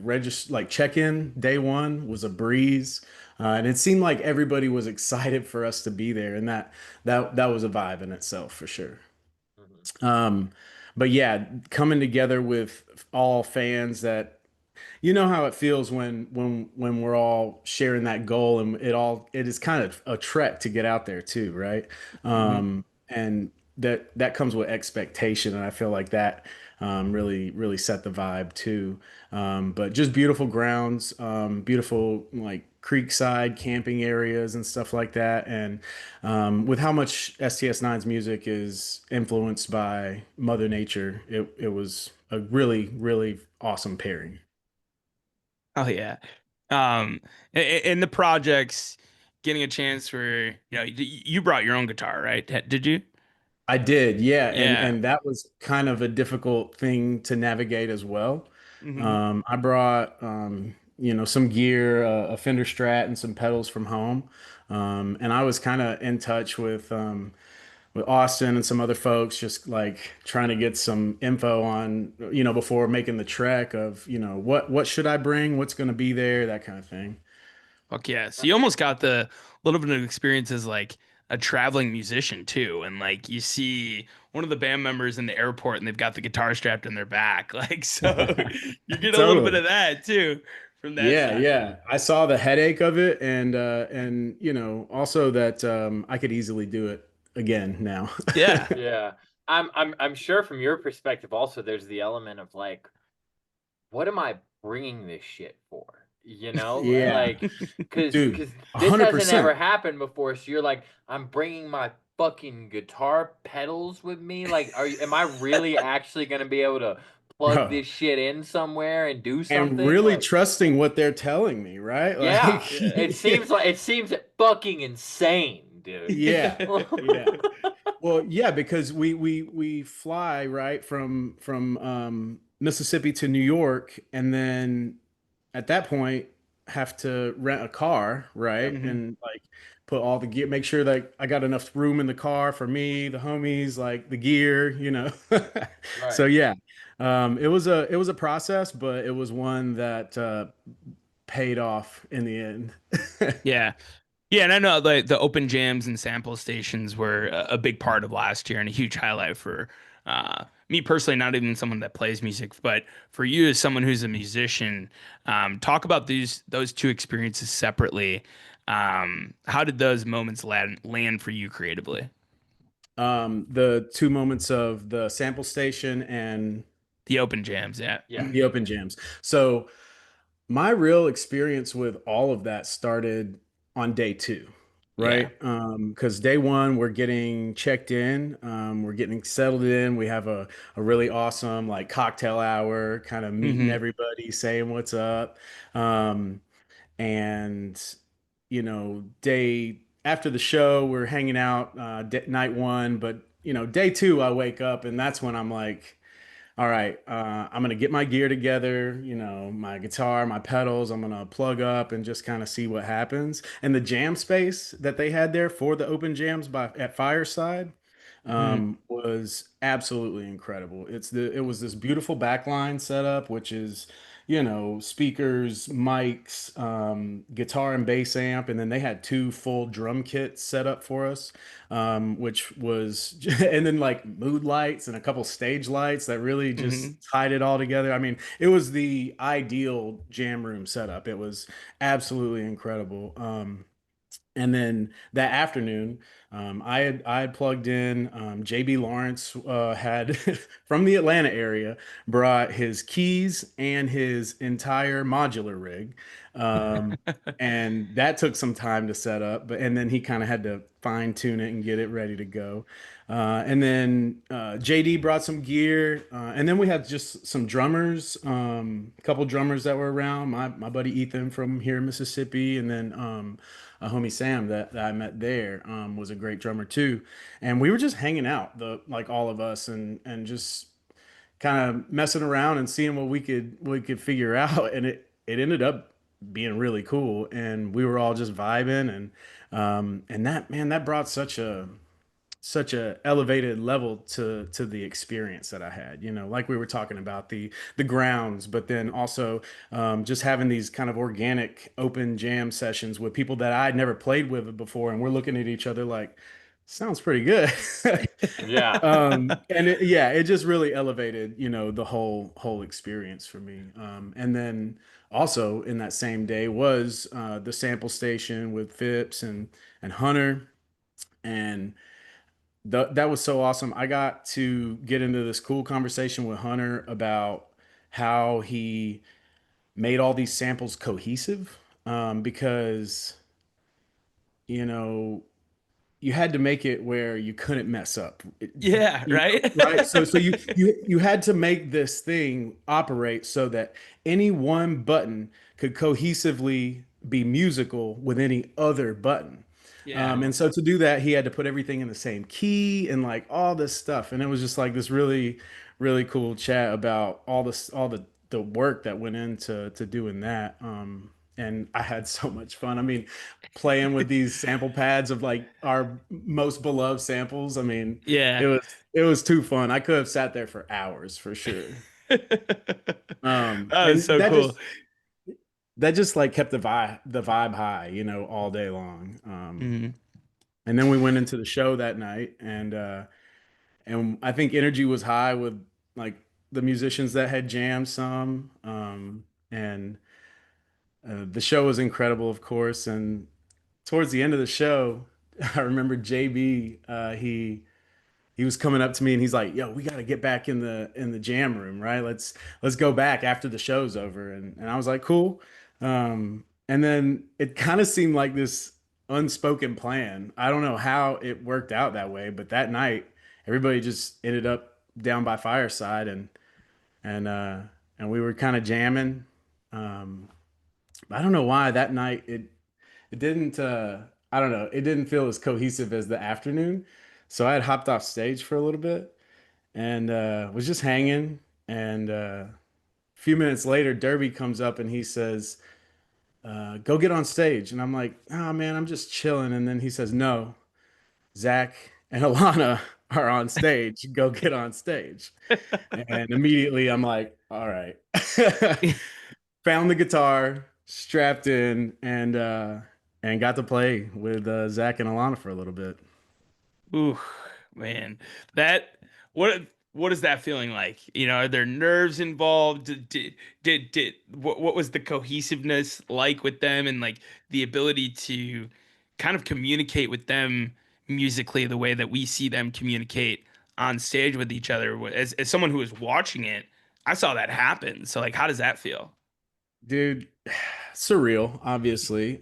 like check-in day one was a breeze, and it seemed like everybody was excited for us to be there, and that was a vibe in itself for sure. Hmm. Um, but yeah, coming together with all fans that, you know how it feels when we're all sharing that goal, and it is kind of a trek to get out there too, right? Hmm. And that comes with expectation, and I feel like that really set the vibe too. But just beautiful grounds, beautiful like creekside camping areas and stuff like that, and with how much STS9's music is influenced by Mother Nature, it was a really awesome pairing. Oh yeah. Um, in the projects, getting a chance for you brought your own guitar, right? Did you? I did, yeah, Yeah. and that was kind of a difficult thing to navigate as well. Hmm. I brought some gear, a Fender Strat, and some pedals from home, and I was kind of in touch with Austin and some other folks, just like trying to get some info on, before making the trek of, what should I bring, what's going to be there, that kind of thing. Fuck yeah. So you almost got the little bit of experience as like a traveling musician too, and like you see one of the band members in the airport and they've got the guitar strapped in their back, like so you get a little bit Totally. of that too from that Yeah, side. yeah. I saw the headache of it, and also that I could easily do it again now. Yeah. Yeah. I'm sure from your perspective also there's the element of like, what am I bringing this shit for? You know, Yeah, like, cause, dude, cause this hasn't 100%. ever happened before. So you're like, I'm bringing my fucking guitar pedals with me. Like, am I really actually gonna be able to plug Bro. this shit in somewhere and do And something? really Like, trusting what they're telling me, right? yeah, Like, Yeah. it seems fucking insane, dude. yeah, yeah. Well, yeah, because we fly right from Mississippi to New York, and then at that point have to rent a car, right? Mhm. And like put all the gear, make sure that I got enough room in the car for me, the homies, like the gear, you know. So Right. yeah, it was a process, but it was one that paid off in the end. Yeah. Yeah, and I know the open jams and sample stations were a big part of last year and a huge highlight for me personally, not even someone that plays music, but for you as someone who's a musician. Talk about those two experiences separately. How did those moments land for you creatively? The two moments of the sample station and The open jams, yeah. Yeah. the open jams. So my real experience with all of that started on day two, Yeah. right? Because day one, we're getting checked in, we're getting settled in. We have a really awesome like cocktail hour, kind of meeting Hmm. everybody, saying what's up. Um, and day after the show, we're hanging out, night one, but day two, I wake up and that's when I'm like, all right, I'm gonna get my gear together, my guitar, my pedals. I'm gonna plug up and just kind of see what happens. And the jam space that they had there for the open jams at Fireside Hmm. was absolutely incredible. It was this beautiful backline setup, which is speakers, mics, guitar and bass amp, and then they had two full drum kits set up for us, which was and then like mood lights and a couple stage lights that really Hmm. just tied it all together. I mean, it was the ideal jam room setup. It was absolutely incredible. And then that afternoon, I had plugged in. JB Lawrence had from the Atlanta area brought his keys and his entire modular rig, um, and that took some time to set up. But and then he kind of had to fine tune it and get it ready to go. And then JD brought some gear, and then we had just some drummers, a couple drummers that were around. My buddy Ethan from here in Mississippi, and then a homie Sam that I met there was a great drummer too, and we were just hanging out, like all of us, and just kind of messing around and seeing what we could figure out, and it ended up being really cool, and we were all just vibing, and that man that brought such a elevated level to the experience that I had. Like we were talking about the grounds, but then also just having these kind of organic open jam sessions with people that I'd never played with before, and we're looking at each other like, sounds pretty good. Yeah. And yeah, it just really elevated, the whole experience for me. And then also in that same day was the sample station with Phipps and Hunter, and that was so awesome. I got to get into this cool conversation with Hunter about how he made all these samples cohesive, because you know you had to make it where you couldn't mess up. Yeah, right. Right? So you had to make this thing operate so that any one button could cohesively be musical with any other button. Yeah. And so to do that, he had to put everything in the same key and like all this stuff. And it was just like this really, really cool chat about all the work that went into doing that. And I had so much fun. I mean, playing with these sample pads of like our most beloved samples. I mean, Yeah. it was too fun. I could have sat there for hours for sure. That was And so cool. that just like kept the vibe high, all day long. Mhm. And then we went into the show that night, and I think energy was high with like the musicians that had jammed some, and the show was incredible, of course. And towards the end of the show, I remember JB. He was coming up to me and he's like, "Yo, we got to get back in the jam room, right? Let's go back after the show's over." And I was like, "Cool." And then it kind of seemed like this unspoken plan. I don't know how it worked out that way, but that night everybody just ended up down by Fireside, and uh and we were kind of jamming. Um, I don't know why that night it didn't I don't know, it didn't feel as cohesive as the afternoon. So I had hopped off stage for a little bit and was just hanging. And a few minutes later, Derby comes up and he says, "Go get on stage." And I'm like, "Oh man, I'm just chilling." And then he says, "No, Zach and Alana are on stage. Go get on stage." And immediately I'm like, "All right." Found the guitar, strapped in, and got to play with Zach and Alana for a little bit. Ooh, man, that what what is that feeling like? You know, are there nerves involved? Did what was the cohesiveness like with them, and like the ability to kind of communicate with them musically the way that we see them communicate on stage with each other? As someone who was watching it, I saw that happen. So like, how does that feel? Dude, surreal, obviously.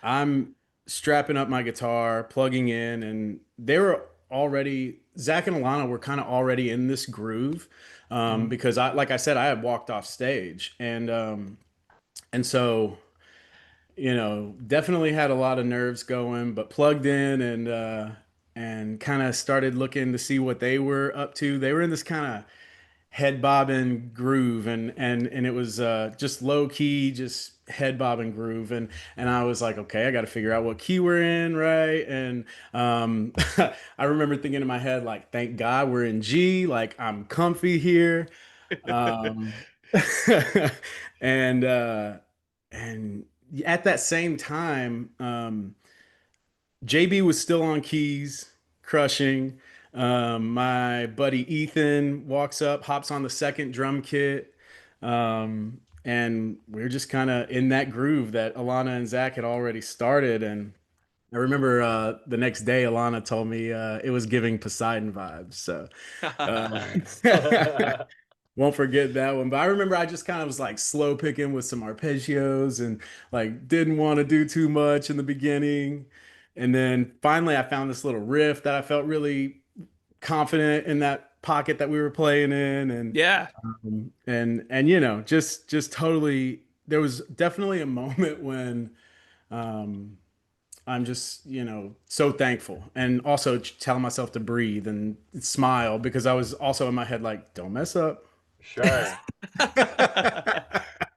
I'm strapping up my guitar, plugging in, and they were already Zach and Alana were kind of already in this groove. Mhm. Because like I said, I had walked off stage, and so definitely had a lot of nerves going, but plugged in and kind of started looking to see what they were up to. They were in this kind of head bobbing groove, and it was just low key, just head bobbing groove. And I was like, okay, I got to figure out what key we're in, right? And I remember thinking in my head, like, thank God we're in G, like I'm comfy here. um and and at that same time, JB was still on keys, crushing. My buddy Ethan walks up, hops on the second drum kit. And we're just kind of in that groove that Alana and Zach had already started. And I remember the next day, Alana told me it was giving Poseidon vibes. So Nice. won't forget that one. But I remember I just kind of was like slow picking with some arpeggios and like didn't want to do too much in the beginning. And then finally I found this little riff that I felt really confident in that pocket that we were playing in. Yeah. And just totally there was definitely a moment when um I'm just, so thankful and also telling myself to breathe and smile because I was also in my head like, don't mess up. Sure.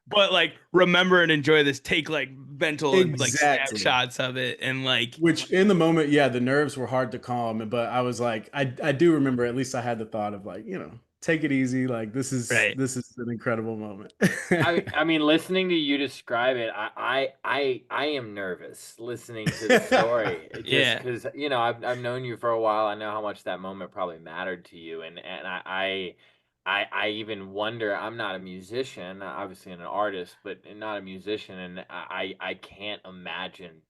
But like remember and enjoy this, take like mental like Exactly. snapshots of it and like Which in the moment, yeah, the nerves were hard to calm, but I was like, I do remember at least I had the thought of like, take it easy. Like this is right. this is an incredible moment. I mean, listening to you describe it, I am nervous listening to the story. It just Yeah. because I've known you for a while. I know how much that moment probably mattered to you, and I even wonder. I'm not a musician, obviously an artist, but not a musician, and I can't imagine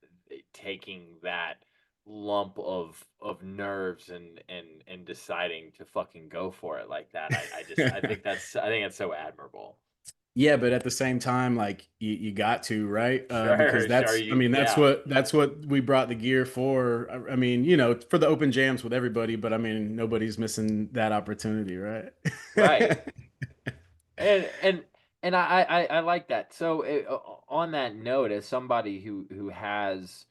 taking that lump of nerves and deciding to fucking go for it like that. I think that's so admirable. Yeah, but at the same time, like you got to, right? Because Sure, sure. I mean, that's Yeah, what we brought the gear for. I mean, for the open jams with everybody, but I mean, nobody's missing that opportunity, right? right. And I like that. So on that note, as somebody who has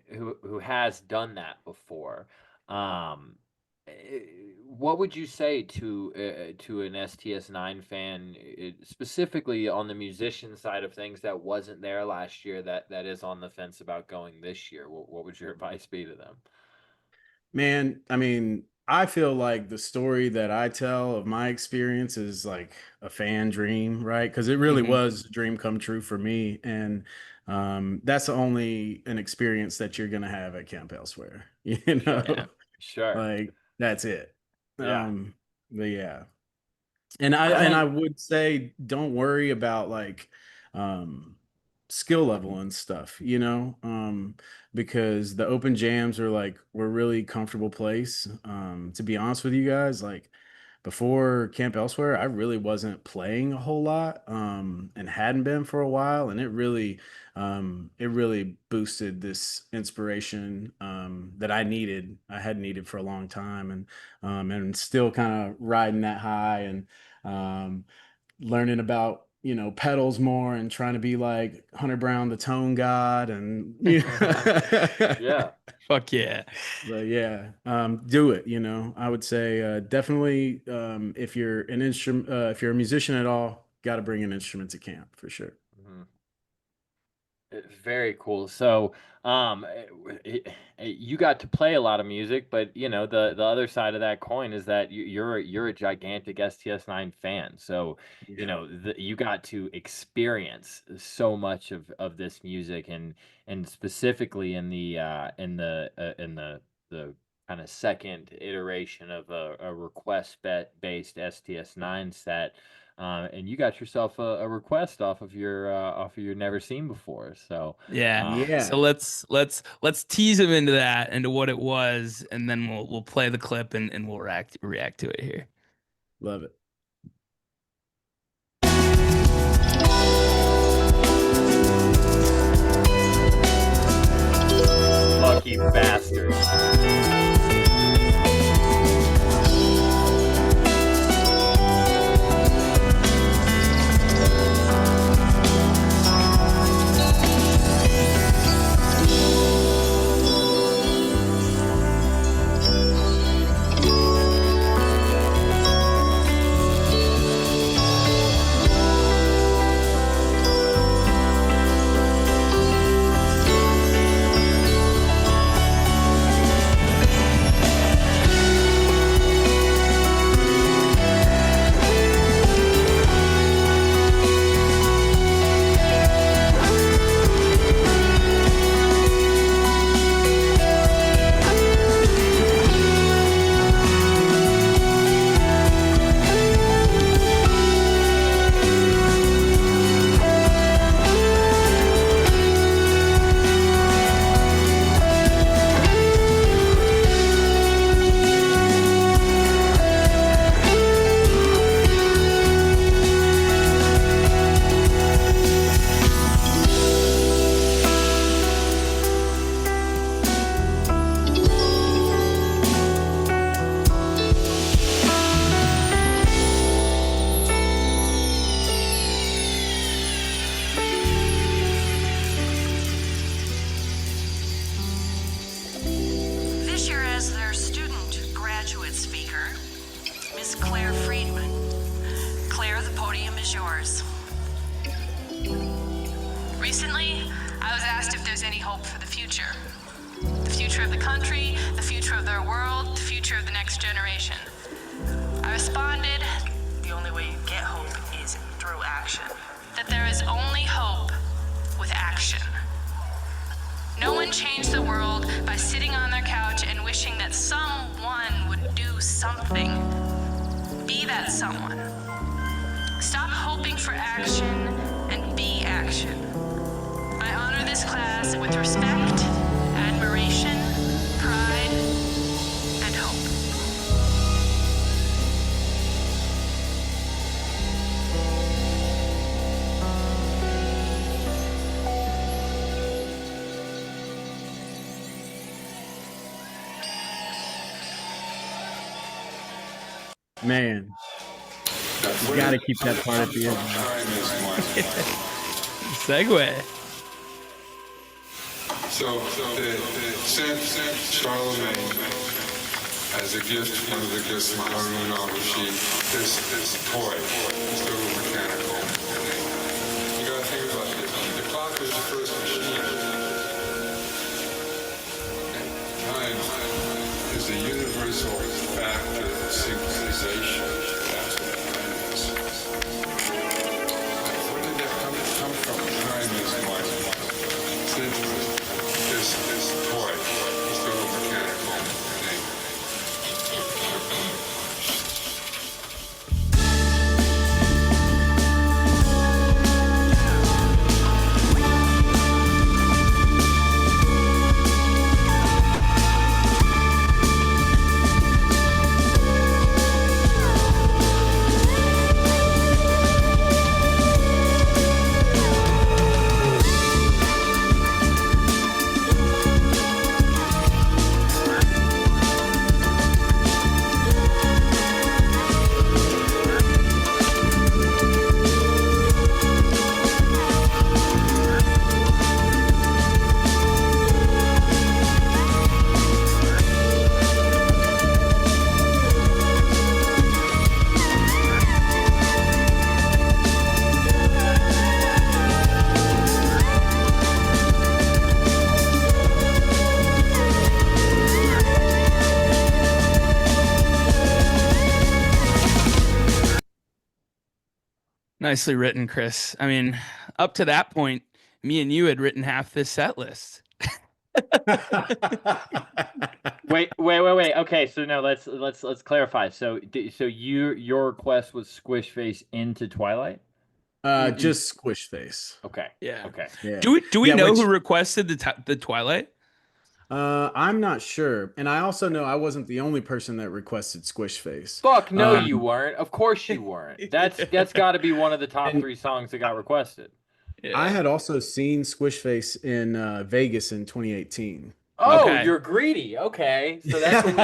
who has done that before, um, eh, what would you say to an STS9 fan, specifically on the musician side of things that wasn't there last year, that is on the fence about going this year? What would your advice be to them? Man, I mean, I feel like the story that I tell of my experience is like a fan dream, right? Because it really Hmm. was a dream come true for me. And that's only an experience that you're gonna have at Camp Elsewhere. You know, Yeah, sure. like that's it. Yeah. But yeah. And I would say don't worry about like um skill level and stuff, because the open jams are like we're really comfortable place. To be honest with you guys, like before Camp Elsewhere, I really wasn't playing a whole lot, and hadn't been for a while, and it really boosted this inspiration that I had needed for a long time, and still kind of riding that high and um, learning about pedals more and trying to be like Hunter Brown, the tone god, and Yeah. Fuck yeah. but yeah, do it. I would say definitely if you're an instrument, if you're a musician at all, got to bring an instrument to camp for sure. Mhm. Very cool. So, you got to play a lot of music, but the other side of that coin is that you're a gigantic STS9 fan. So, Yeah. you got to experience so much of this music, and specifically in the kind of second iteration of a request based STS9 set. And you got yourself a request off of your never seen before. So Yeah. Yeah. So let's tease him into what it was, and then we'll play the clip and we'll react to it here. Love it. lucky bastard. This year as their student graduate speaker, Miss Claire Friedman. Claire, the podium is yours. Recently, I was asked if there's any hope for the future. The future of the country, the future of their world, the future of the next generation. I responded, the only way you get hope is through action. That there is only hope with action. No one changed the world by sitting on their couch and wishing that someone would do something. Be that someone. Stop hoping for action and be action. I honor this class with respect, admiration, pride, and hope. Man, you got to keep that part at the end. Segue. So they sent Charlemagne as a gift, one of the gifts from Harun al-Rashid, this toy, this little mechanical thing. You gotta think about this. The clock was the first machine. Time is a universal factor of synchronization. That's what time is. Where did that come from? Time is one. Nicely written, Chris. I mean, up to that point, me and you had written half this set list. Wait. Okay, so no, let's clarify. So your request was Squish Face into Twilight? Just Squish Face. Okay. Yeah. Okay. Yeah. Do we Yeah, know which- who requested the Twilight? I'm not sure, and I also know I wasn't the only person that requested Squish Face. Fuck no, Um, you weren't. Of course you weren't. That's got to be one of the top And- 3 songs that got requested. Yeah. I had also seen Squish Face in Vegas in 2018. Oh, Okay. you're greedy. Okay, so that's what we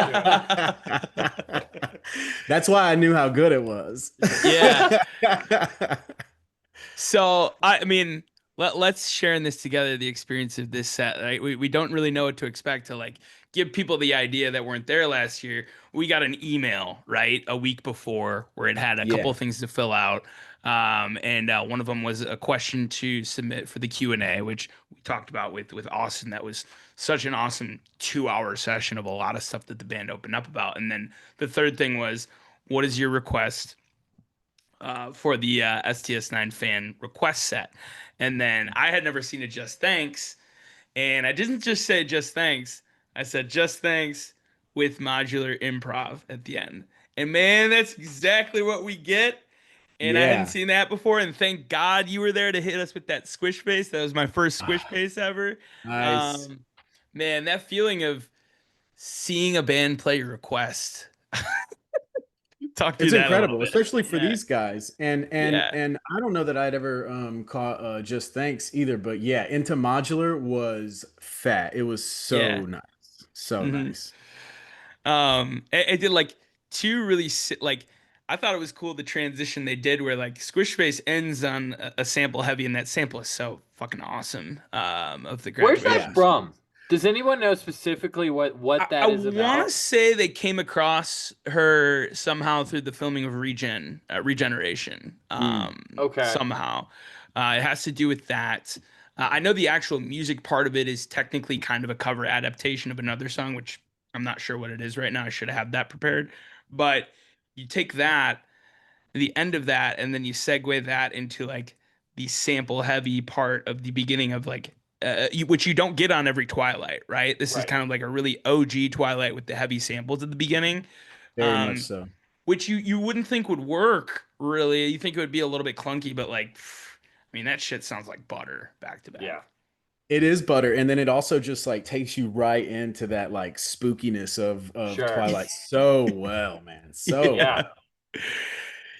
do. That's why I knew how good it was. Yeah. So I mean, let's share in this together, the experience of this set. Right, we don't really know what to expect to like give people the idea that weren't there last year. We got an email right a week before where it had a Yeah. couple of things to fill out, and one of them was a question to submit for the Q&A, which we talked about with Austen. That was such an awesome 2-hour session of a lot of stuff that the band opened up about. And then the third thing was, what is your request for the STS9 fan request set? And then I had never seen a Just Thanks, and I didn't just say Just Thanks. I said Just Thanks with modular improv at the end. And man, that's exactly what we get. And I hadn't Yeah. seen that before. And thank God you were there to hit us with that squish face. That was my first squish face ever. Nice. Man, that feeling of seeing a band play your request. Talk to It's that a incredible, little bit. especially for Yeah. these guys. And Yeah. I don't know that I'd ever caught Just Thanks either, but yeah, Into Modular was fat. It was so Yeah. nice. So Mhm. nice. It did like two really like I thought it was cool the transition they did where like Squish Face ends on a sample heavy, and that sample is so fucking awesome. Of the Where's graduation. that from? Does anyone know specifically what that is I about? want to say they came across her somehow through the filming of Regeneration. Okay. Somehow, it has to do with that. I know the actual music part of it is technically kind of a cover adaptation of another song, which I'm not sure what it is right now. I should have had that prepared. But you take that, the end of that, and then you segue that into like the sample heavy part of the beginning of like which you don't get on every Twilight, right? This is Right. kind of like a really OG Twilight with the heavy samples at the beginning, Very much so. which you wouldn't think would work really. You think it would be a little bit clunky, but like, I mean, that shit sounds like butter back to back. Yeah. It is butter, and then it also just like takes you right into that like spookiness of Sure. Twilight so well, man. So Yeah.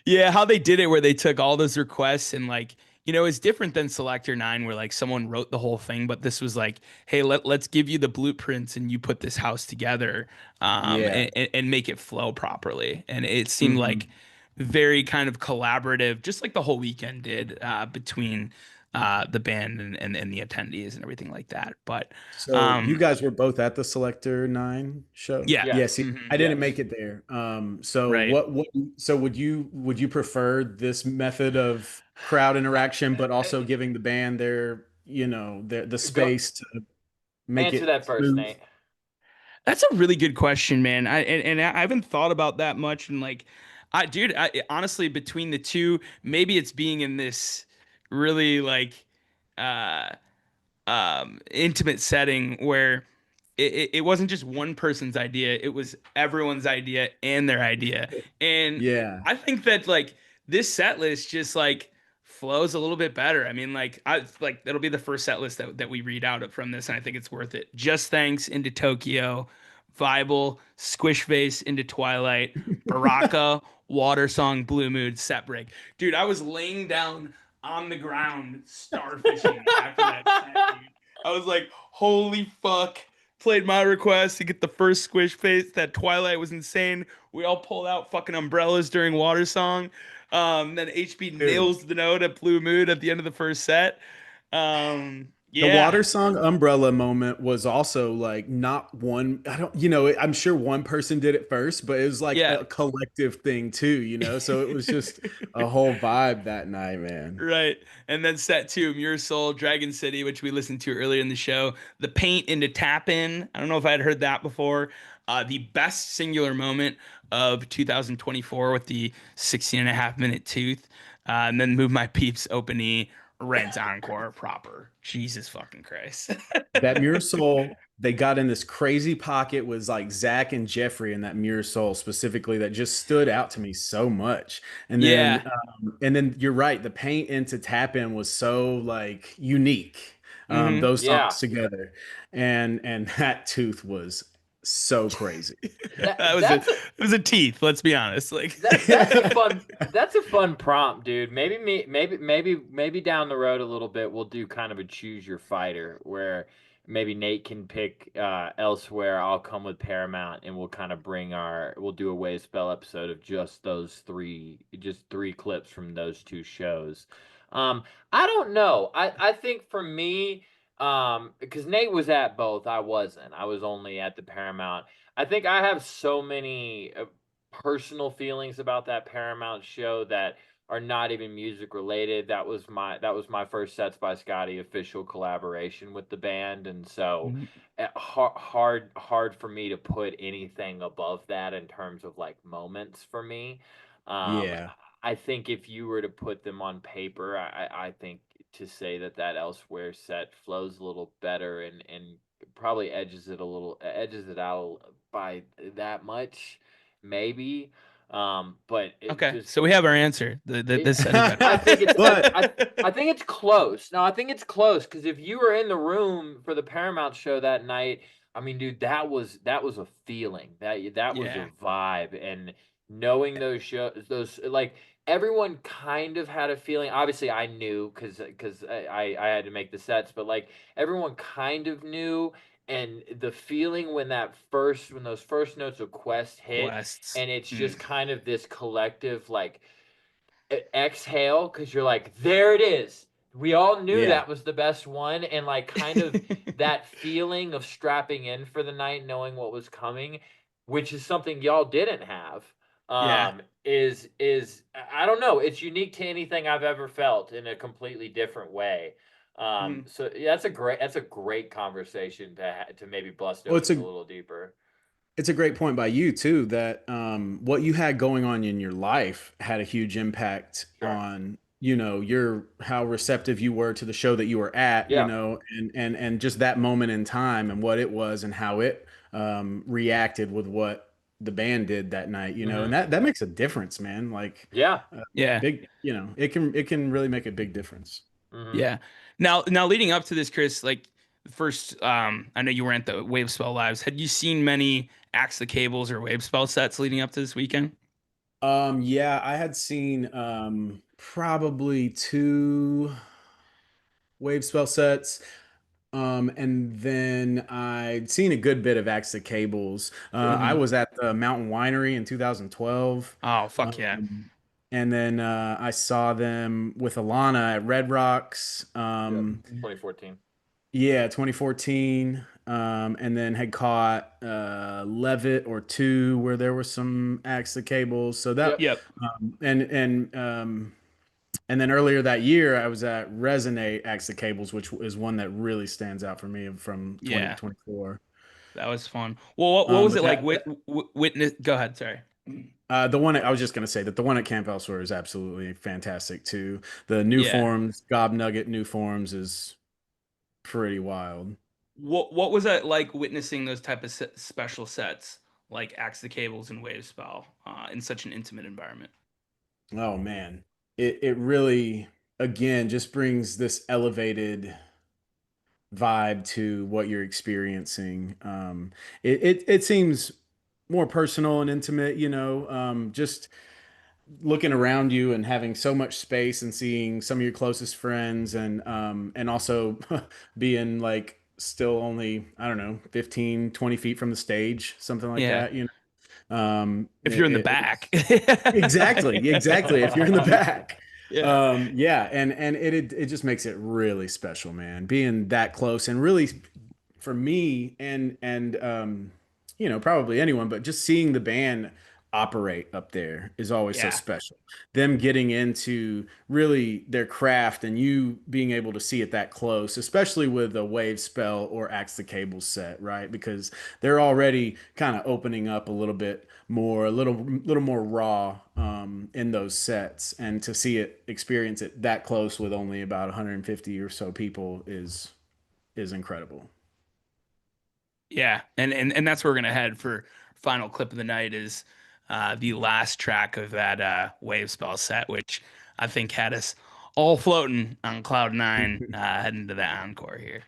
Yeah, how they did it where they took all those requests and like, you know, it's different than Selector 9 where like someone wrote the whole thing, but this was like, hey, let's give you the blueprints and you put this house together Yeah. and make it flow properly. And it seemed Mhm. like very kind of collaborative, just like the whole weekend did between the band and the attendees and everything like that. But So you guys were both at the Selector 9 show? yeah. Yeah. Yes, Mhm. I didn't Yes. make it there. So Right. what so would you prefer this method of crowd interaction, but also giving the band their, you know, the space to make Answer it that first, smooth? Nate. That's a really good question, man. And I haven't thought about that much. And like, dude, honestly, between the two, maybe it's being in this really like, uh, intimate setting where it wasn't just one person's idea; it was everyone's idea and their idea. And Yeah. I think that like this set list just like flows a little bit better. I mean, like I like that'll be the first set list that we read out from this, and I think it's worth it. Just Thanks into Tokyo, Viable, Squish Face into Twilight, Baraka, Water Song, Blue Mood, Set Break. Dude, I was laying down on the ground starfishing after that set, dude. I was like, holy fuck. Played my request to get the first Squish Face. That Twilight was insane. We all pulled out fucking umbrellas during Water Song. Then HB nails the note at Blue Mood at the end of the first set. The Water Song umbrella moment was also like not one, I don't, you know, I'm sure one person did it first, but it was like Yeah. a collective thing too, you know? So it was just a whole vibe that night, man. Right. And then set 2, Muir Soul, Dragon City, which we listened to earlier in the show. The Paint into Tap In. I don't know if I'd heard that before. The best singular moment of 2024 with the 16.5 minute tooth. and then Move My Peeps opening, Rent encore proper. Jesus fucking Christ. That Mirror Soul, they got in this crazy pocket was like Zach and Jeffrey in that Mirror Soul specifically that just stood out to me so much. Yeah. And then you're right, the Paint into Tap In was so like unique. Hmm. Those Yeah. songs together, and that Tooth was so crazy. That was That's it was a teeth, let's be honest. Like that's a fun prompt, dude. Maybe down the road a little bit we'll do kind of a choose your fighter where maybe Nate can pick Elsewhere, I'll come with Paramount, and we'll kind of we'll do a Wave Spell episode of just three clips from those two shows. I don't know. I think for me, because Nate was at both, I wasn't. I was only at the Paramount. I think I have so many personal feelings about that Paramount show that are not even music related. That was my first Sets by Scotty official collaboration with the band, and so hard for me to put anything above that in terms of like moments for me. Um, Yeah. I think if you were to put them on paper, I think to say that Elsewhere set flows a little better and probably edges it out by that much, maybe. But it okay, just so we have our answer. This set is better. I think it's But I think it's close. No, I think it's close because if you were in the room for the Paramount show that night, I mean, dude, that was a feeling. That was Yeah. a vibe, and knowing those shows, those like everyone kind of had a feeling. Obviously, I knew because I had to make the sets, but like everyone kind of knew. And the feeling when those first notes of Quest hit, Quests. and it's just kind of this collective like exhale because you're like, there it is. We all knew yeah. that was the best one, and like kind of that feeling of strapping in for the night, knowing what was coming, which is something y'all didn't have. Yeah. Is I don't know. It's unique to anything I've ever felt in a completely different way. Mhm. So yeah, that's a great conversation to maybe bust Well, open a little deeper. it's a great point by you too that what you had going on in your life had a huge impact Sure. on your how receptive you were to the show that you were at, Yeah. and just that moment in time and what it was and how it reacted with what the band did that night, and that makes a difference, man. Like Yeah. Yeah. big, it can really make a big difference. Yeah. Now leading up to this, Chris, like first, I know you were at the Wave Spell Lives. Had you seen many Axe the Cables or Wave Spell sets leading up to this weekend? Yeah, I had seen probably two wave spell sets. And then I'd seen a good bit of Axe the Cables. I was at the Mountain Winery in 2012. Oh, fuck yeah. And then I saw them with Alana at Red Rocks. 2014. Yeah, 2014. And then had caught Levitt or two where there were some Axe the Cables. So that Yep. and then earlier that year I was at Resonate Axe the Cables, which is one that really stands out for me from Yeah. 2024. That was fun. Well, what was but it like? that- Witness. Go ahead. Sorry. The one I was just going to say that the one at Camp Elsewhere is absolutely fantastic too. The new Yeah. forms, Gob Nugget new forms is pretty wild. What was it like witnessing those type of special sets like Axe the Cables and Wave Spell in such an intimate environment? Oh man, it really again just brings this elevated vibe to what you're experiencing. It seems more personal and intimate, just looking around you and having so much space and seeing some of your closest friends and also being like still only, I don't know, 15, 20 feet from the stage, something like Yeah. that, If you're in the it- back. exactly if you're in the back. Yeah. Yeah, and it just makes it really special, man, being that close and really for me and probably anyone, but just seeing the band operate up there is always so Yeah. special. Them getting into really their craft and you being able to see it that close, especially with a wave spell or axe the cable set, right? Because they're already kind of opening up a little bit more, a little more raw in those sets, and to see it experience it that close with only about 150 or so people is incredible. Yeah, and that's where we're gonna head for final clip of the night is the last track of that wave spell set, which I think had us all floating on cloud nine heading to the encore here.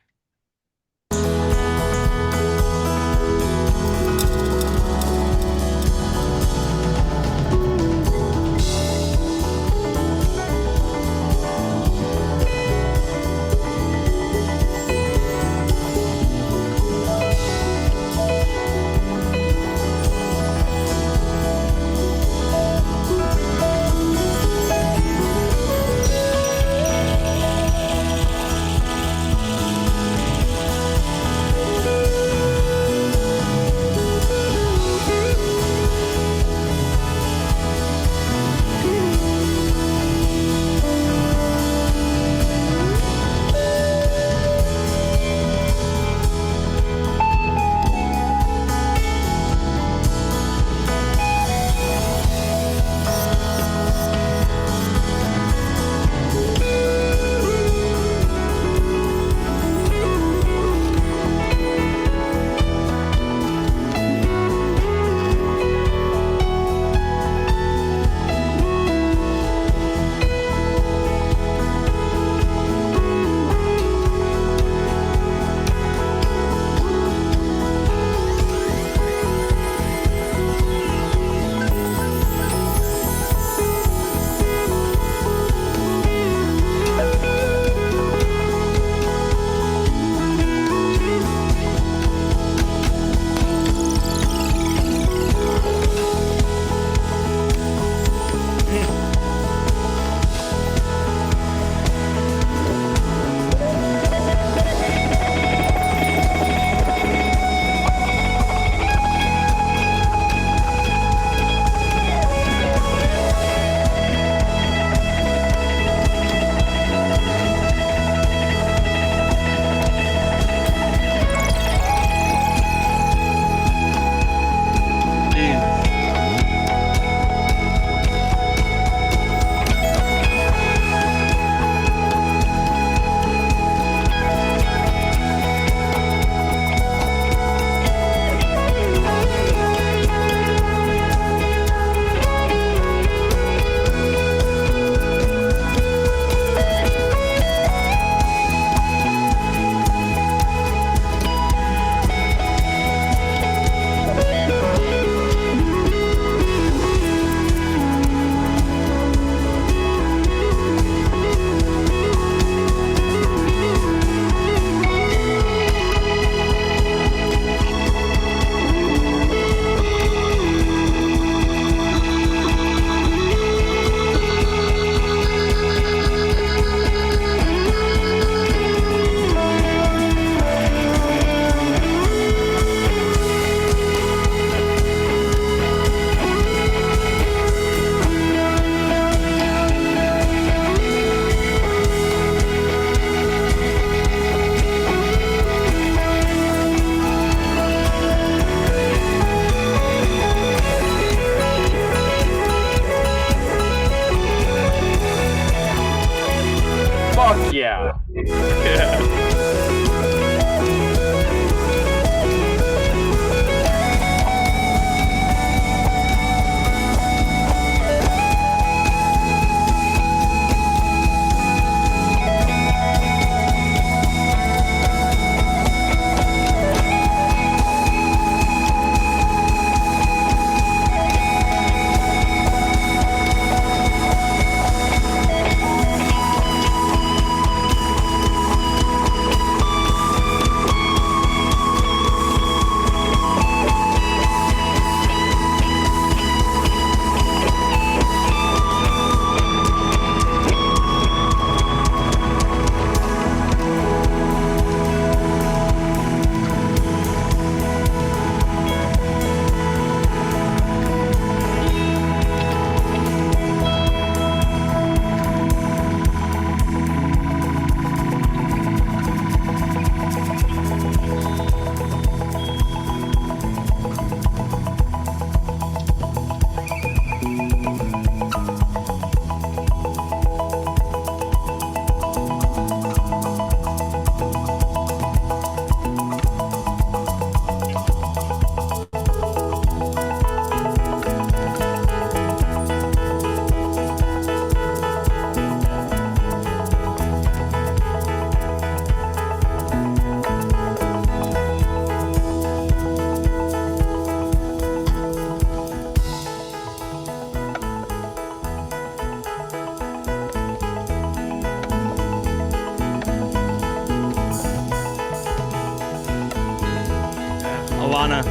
Alana.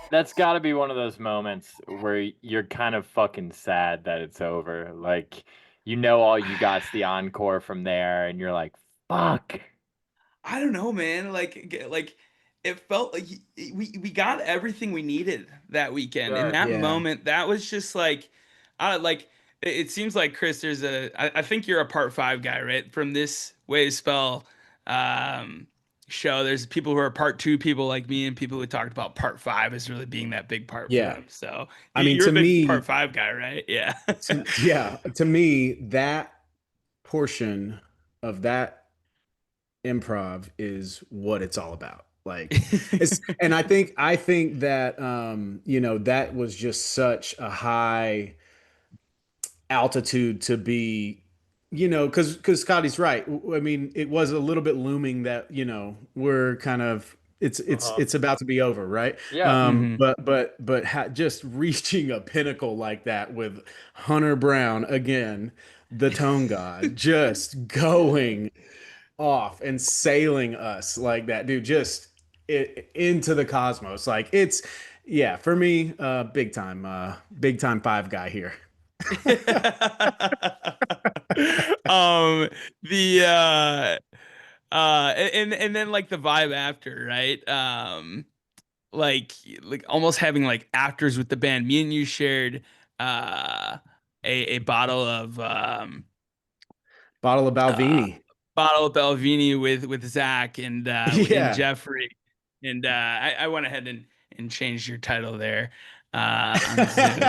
That's got to be one of those moments where you're kind of fucking sad that it's over. Like, all you got's the encore from there, and you're like, fuck. I don't know, man. Like it felt like we got everything we needed that weekend. In Sure. that Yeah. moment, that was just like, like it seems like Chris. I think you're a part 5 guy, right? From this Way Spell show. There's people who are part 2 people like me, and people who talked about part 5 as really being that big part for Yeah. them. So I mean, you're to a big me, part 5 guy, right? Yeah. to me, that portion of that improv is what it's all about. Like and I think that that was just such a high altitude to be, because Scotty's right. I mean, it was a little bit looming that, we're kind of Uh-huh. it's about to be over, right? Yeah. Mhm. But just reaching a pinnacle like that with Hunter Brown again, the tone god, just going off and sailing us like that, dude, just into the cosmos. Like yeah, for me, big time 5 guy here. um the and then like the vibe after, right? Like almost having like afters with the band. Me and you shared uh a bottle of Bottle of uh Balvenie. bottle of Belvini with Zach and Yeah. Jeffrey. And I went ahead and changed your title there on Zoom.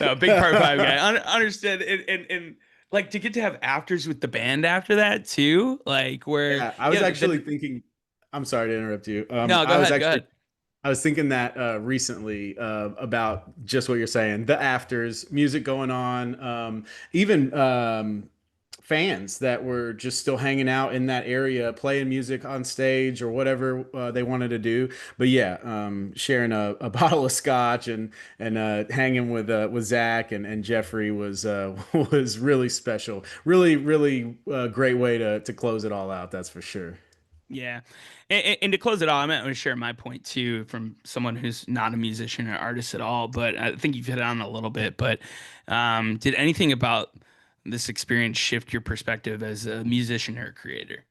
No, big part 5 guy. Understood. And like to get to have afters with the band after that too, like where Yeah, I was actually the thinking. I'm sorry to interrupt you. no, go ahead, go ahead. I was thinking that recently about just what you're saying. The afters, music going on, even fans that were just still hanging out in that area, playing music on stage or whatever they wanted to do. But yeah, sharing a bottle of scotch and hanging with Zach and Jeffrey was was really special. Really, really great way to close it all out. That's for sure. Yeah. And to close it all, I'm going to share my point too from someone who's not a musician or artist at all, but I think you've hit on it a little bit. But did anything about this experience shift your perspective as a musician or a creator?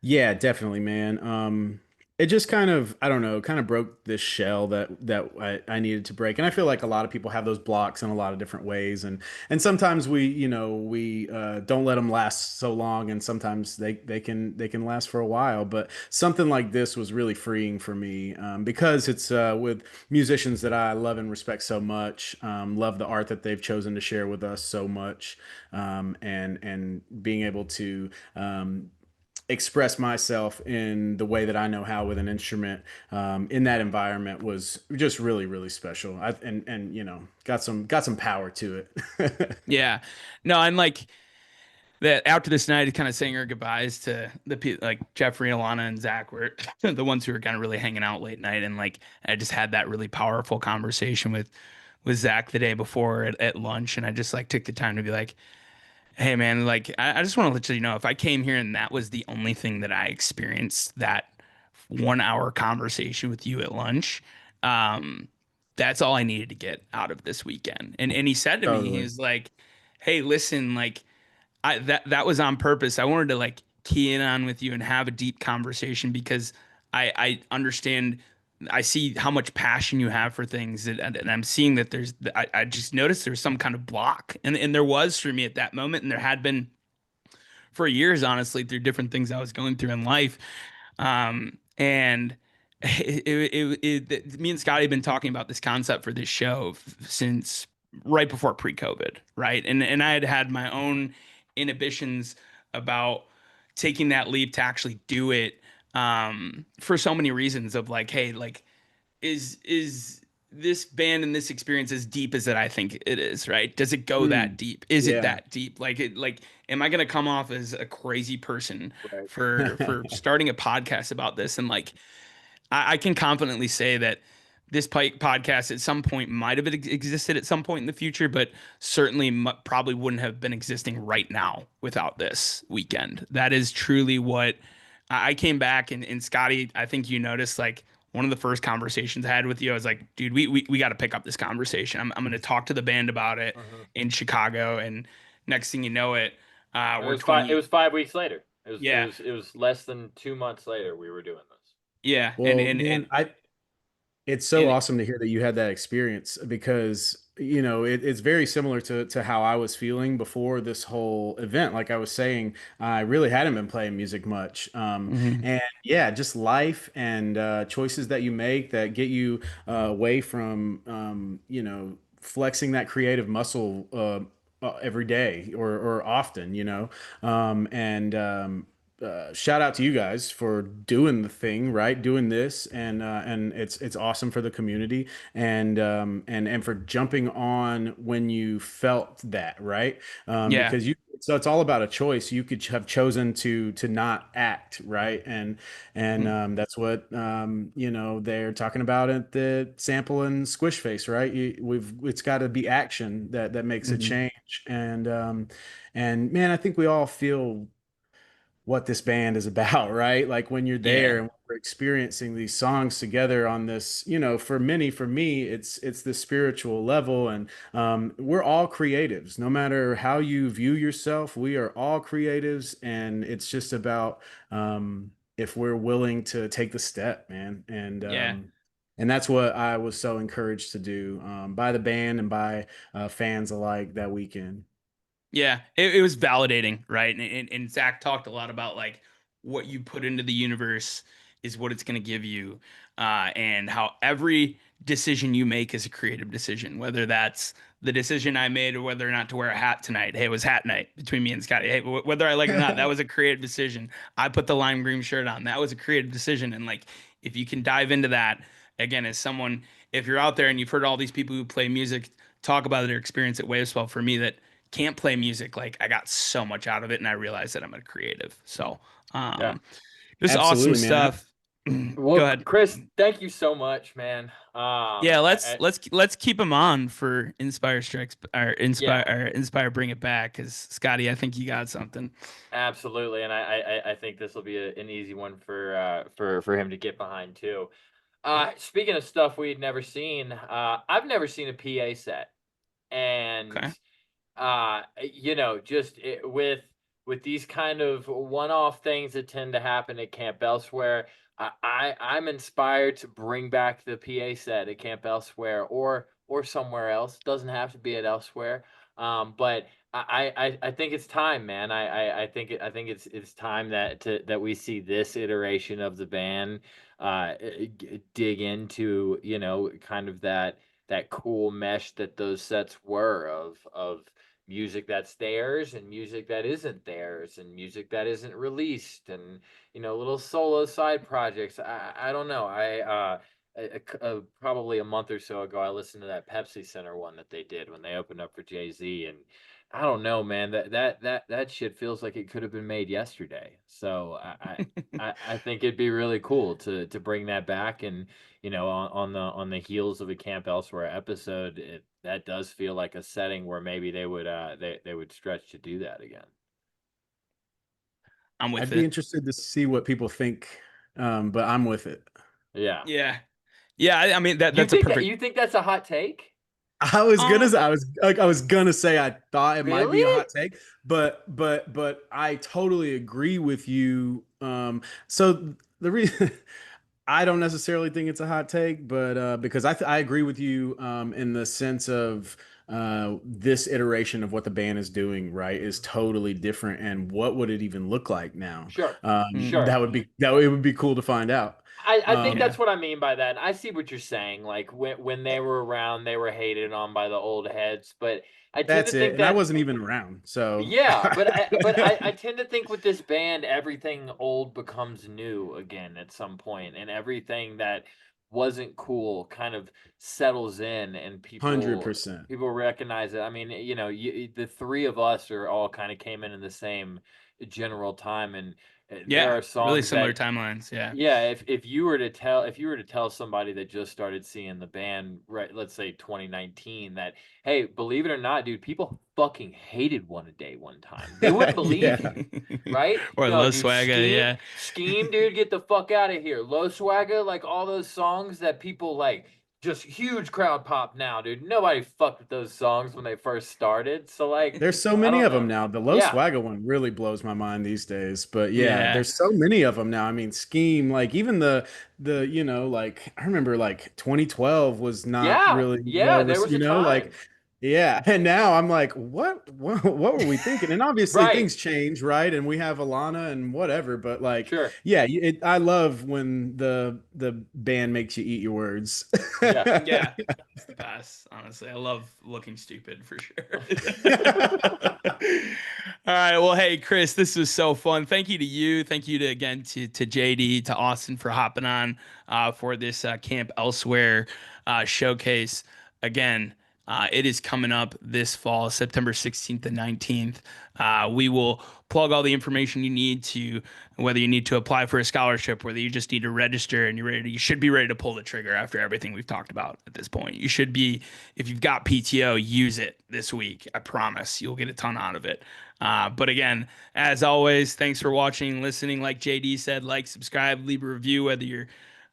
Yeah, definitely, man. It just kind of, I don't know, kind of broke this shell that I needed to break. And I feel like a lot of people have those blocks in a lot of different ways. And sometimes we don't let them last so long, and sometimes they can last for a while. But something like this was really freeing for me, because it's with musicians that I love and respect so much, love the art that they've chosen to share with us so much, and being able to express myself in the way that I know how with an instrument, in that environment was just really, really special. And got some power to it. Yeah. No, and like that after this night, kind of saying our goodbyes to like Jeffrey, Alana, and Zach were the ones who were kind of really hanging out late night. And like I just had that really powerful conversation with Zach the day before at lunch. And I just like took the time to be like, hey man, like I just want to let you know if I came here and that was the only thing that I experienced, that 1 hour conversation with you at lunch, um, that's all I needed to get out of this weekend. And he said to me, he Totally. was like, hey, listen, like that was on purpose. I wanted to like key in on with you and have a deep conversation because I understand. I see how much passion you have for things, and I'm seeing that I just noticed there's some kind of block, and there was for me at that moment, and there had been for years, honestly, through different things I was going through in life. And me and Scotty have been talking about this concept for this show since right before pre-COVID, right? And I had had my own inhibitions about taking that leap to actually do it. for so many reasons of like, hey, like, is this band and this experience as deep as that I think it is, right? Does it go that Mm, deep? Is it yeah. that deep? Like, am I gonna come off as a crazy person Right. for starting a podcast about this? And like, I can confidently say that this podcast at some point might have existed at some point in the future, but certainly probably wouldn't have been existing right now without this weekend. That is truly what I came back and Scotty, I think you noticed like one of the first conversations I had with you, I was like, dude, we got to pick up this conversation. I'm going to talk to the band about it Mhm. in Chicago. And next thing you know It we're was 5. It 20. was 5 weeks later. Yeah. It was less than 2 months later we were doing this. Yeah. Well, man, it's so And awesome to hear that you had that experience because it's very similar to how I was feeling before this whole event. Like I was saying, I really hadn't been playing music much, Mhm. and yeah, just life and choices that you make that get you away from flexing that creative muscle. Every day or often, and shout out to you guys for doing the thing, right? Doing this, and it's awesome for the community, and for jumping on when you felt that, right? yeah. Because so it's all about a choice. You could have chosen to not act, right? And Mm. that's what they're talking about at the sample and squish face, right? It's got to be action that makes a Mhm. change, and man, I think we all feel what this band is about, right? Like when you're Yeah. there and we're experiencing these songs together on this, for me, it's the spiritual level, and we're all creatives. No matter how you view yourself, we are all creatives, and it's just about if we're willing to take the step, man, Yeah. and that's what I was so encouraged to do by the band and by fans alike that weekend. Yeah, it was validating, right? And Zach talked a lot about like what you put into the universe is what it's going to give you, and how every decision you make is a creative decision, whether that's the decision I made or whether or not to wear a hat tonight. Hey, it was hat night between me and Scotty. Hey, whether I like it or not, that was a creative decision. I put the lime green shirt on. That was a creative decision. And like, if you can dive into that again, as someone, if you're out there and you've heard all these people who play music talk about their experience at Waveswell, for me that can't play music, like I got so much out of it and I realized that I'm a creative. So Yeah. just awesome Absolutely, man. stuff. Go Well, ahead. Chris, thank you so much, man. Yeah, let's I let's keep him on for Inspire Strikes yeah, or Inspire Bring It Back, because Scotty, I think you got something. absolutely, and I think this will be an easy one for him to get behind too. Speaking of stuff we'd never seen, I've never seen a PA set, and Okay. just with these kind of one-off things that tend to happen at Camp Elsewhere, I'm inspired to bring back the PA set at Camp Elsewhere or somewhere else. Doesn't have to be at Elsewhere. But I think it's time, man. I think it's time that we see this iteration of the band dig into, kind of that cool mesh that those sets were of music that's theirs and music that isn't theirs and music that isn't released, and little solo side projects. I don't know. Probably a month or so ago I listened to that Pepsi Center one that they did when they opened up for Jay-Z, and I don't know, man, that shit feels like it could have been made yesterday. So I think it'd be really cool to bring that back, and on the heels of a Camp Elsewhere episode, that does feel like a setting where maybe they would stretch to do that again. I'm with I'd be it. interested to see what people think, but I'm with it. Yeah. Yeah. Yeah, I mean You that's a think that perfect you think that's a hot take? um I was gonna say I thought it might be a Really? hot take, but I totally agree with you. So the reason I don't necessarily think it's a hot take, but because I agree with you in the sense of this iteration of what the band is doing, right, is totally different. And what would it even look like now? Sure. Sure. It would be cool to find out. I think Yeah. that's what I mean by that. I see what you're saying. Like when they were around, they were hated on by the old heads. But I tend That's to it. think And I that wasn't even around. So yeah, but I tend to think with this band, everything old becomes new again at some point, and everything that wasn't cool kind of settles in, and people 100%. people recognize it. I mean, the three of us are all kind of came in the same general time, and there Yeah. are Really songs similar that timelines. Yeah. yeah, if you were to tell somebody that just started seeing the band, right, let's say 2019, that hey, believe it or not, dude, people fucking hated One a Day one time. They wouldn't believe Yeah. you, right? Or No, Low dude, Swagger. Yeah. scheme, dude, get the fuck out of here. Low Swagger, like all those songs that people like, just huge crowd pop now, dude. Nobody fucked with those songs when they first started. So like, There's so I many don't of them know. now. The Low Yeah, Swagger one really blows my mind these days. But yeah, Yeah. there's so many of them now. I mean, Scheme, like even like I remember like 2012 was not really yeah. well, There was a like time, yeah. And now I'm like, what were we thinking? And obviously right? things change, right? And we have Alana and whatever, but like, Sure. yeah, I love when the band makes you eat your words. Yeah. Yeah. It's the best. Honestly, I love looking stupid for sure. All right. Well, hey, Chris, this was so fun. Thank you to you. Thank you again to JD, to Austin for hopping on for this Camp Elsewhere showcase. Again, it is coming up this fall, September 16th and 19th. We will plug all the information you need to, whether you need to apply for a scholarship, whether you just need to register and you should be ready to pull the trigger after everything we've talked about at this point. You should be, if you've got PTO, use it this week. I promise you'll get a ton out of it. But again, as always, thanks for watching, listening. Like JD said, like, subscribe, leave a review, whether you're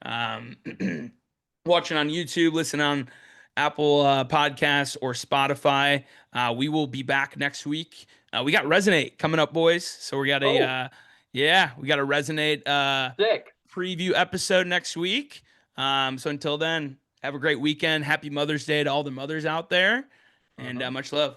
watching on YouTube, listen on Apple Podcasts or Spotify. We will be back next week. We got Resonate coming up, boys. So we got we got a Resonate Sick. preview episode next week. So until then, have a great weekend. Happy Mother's Day to all the mothers out there, and much love.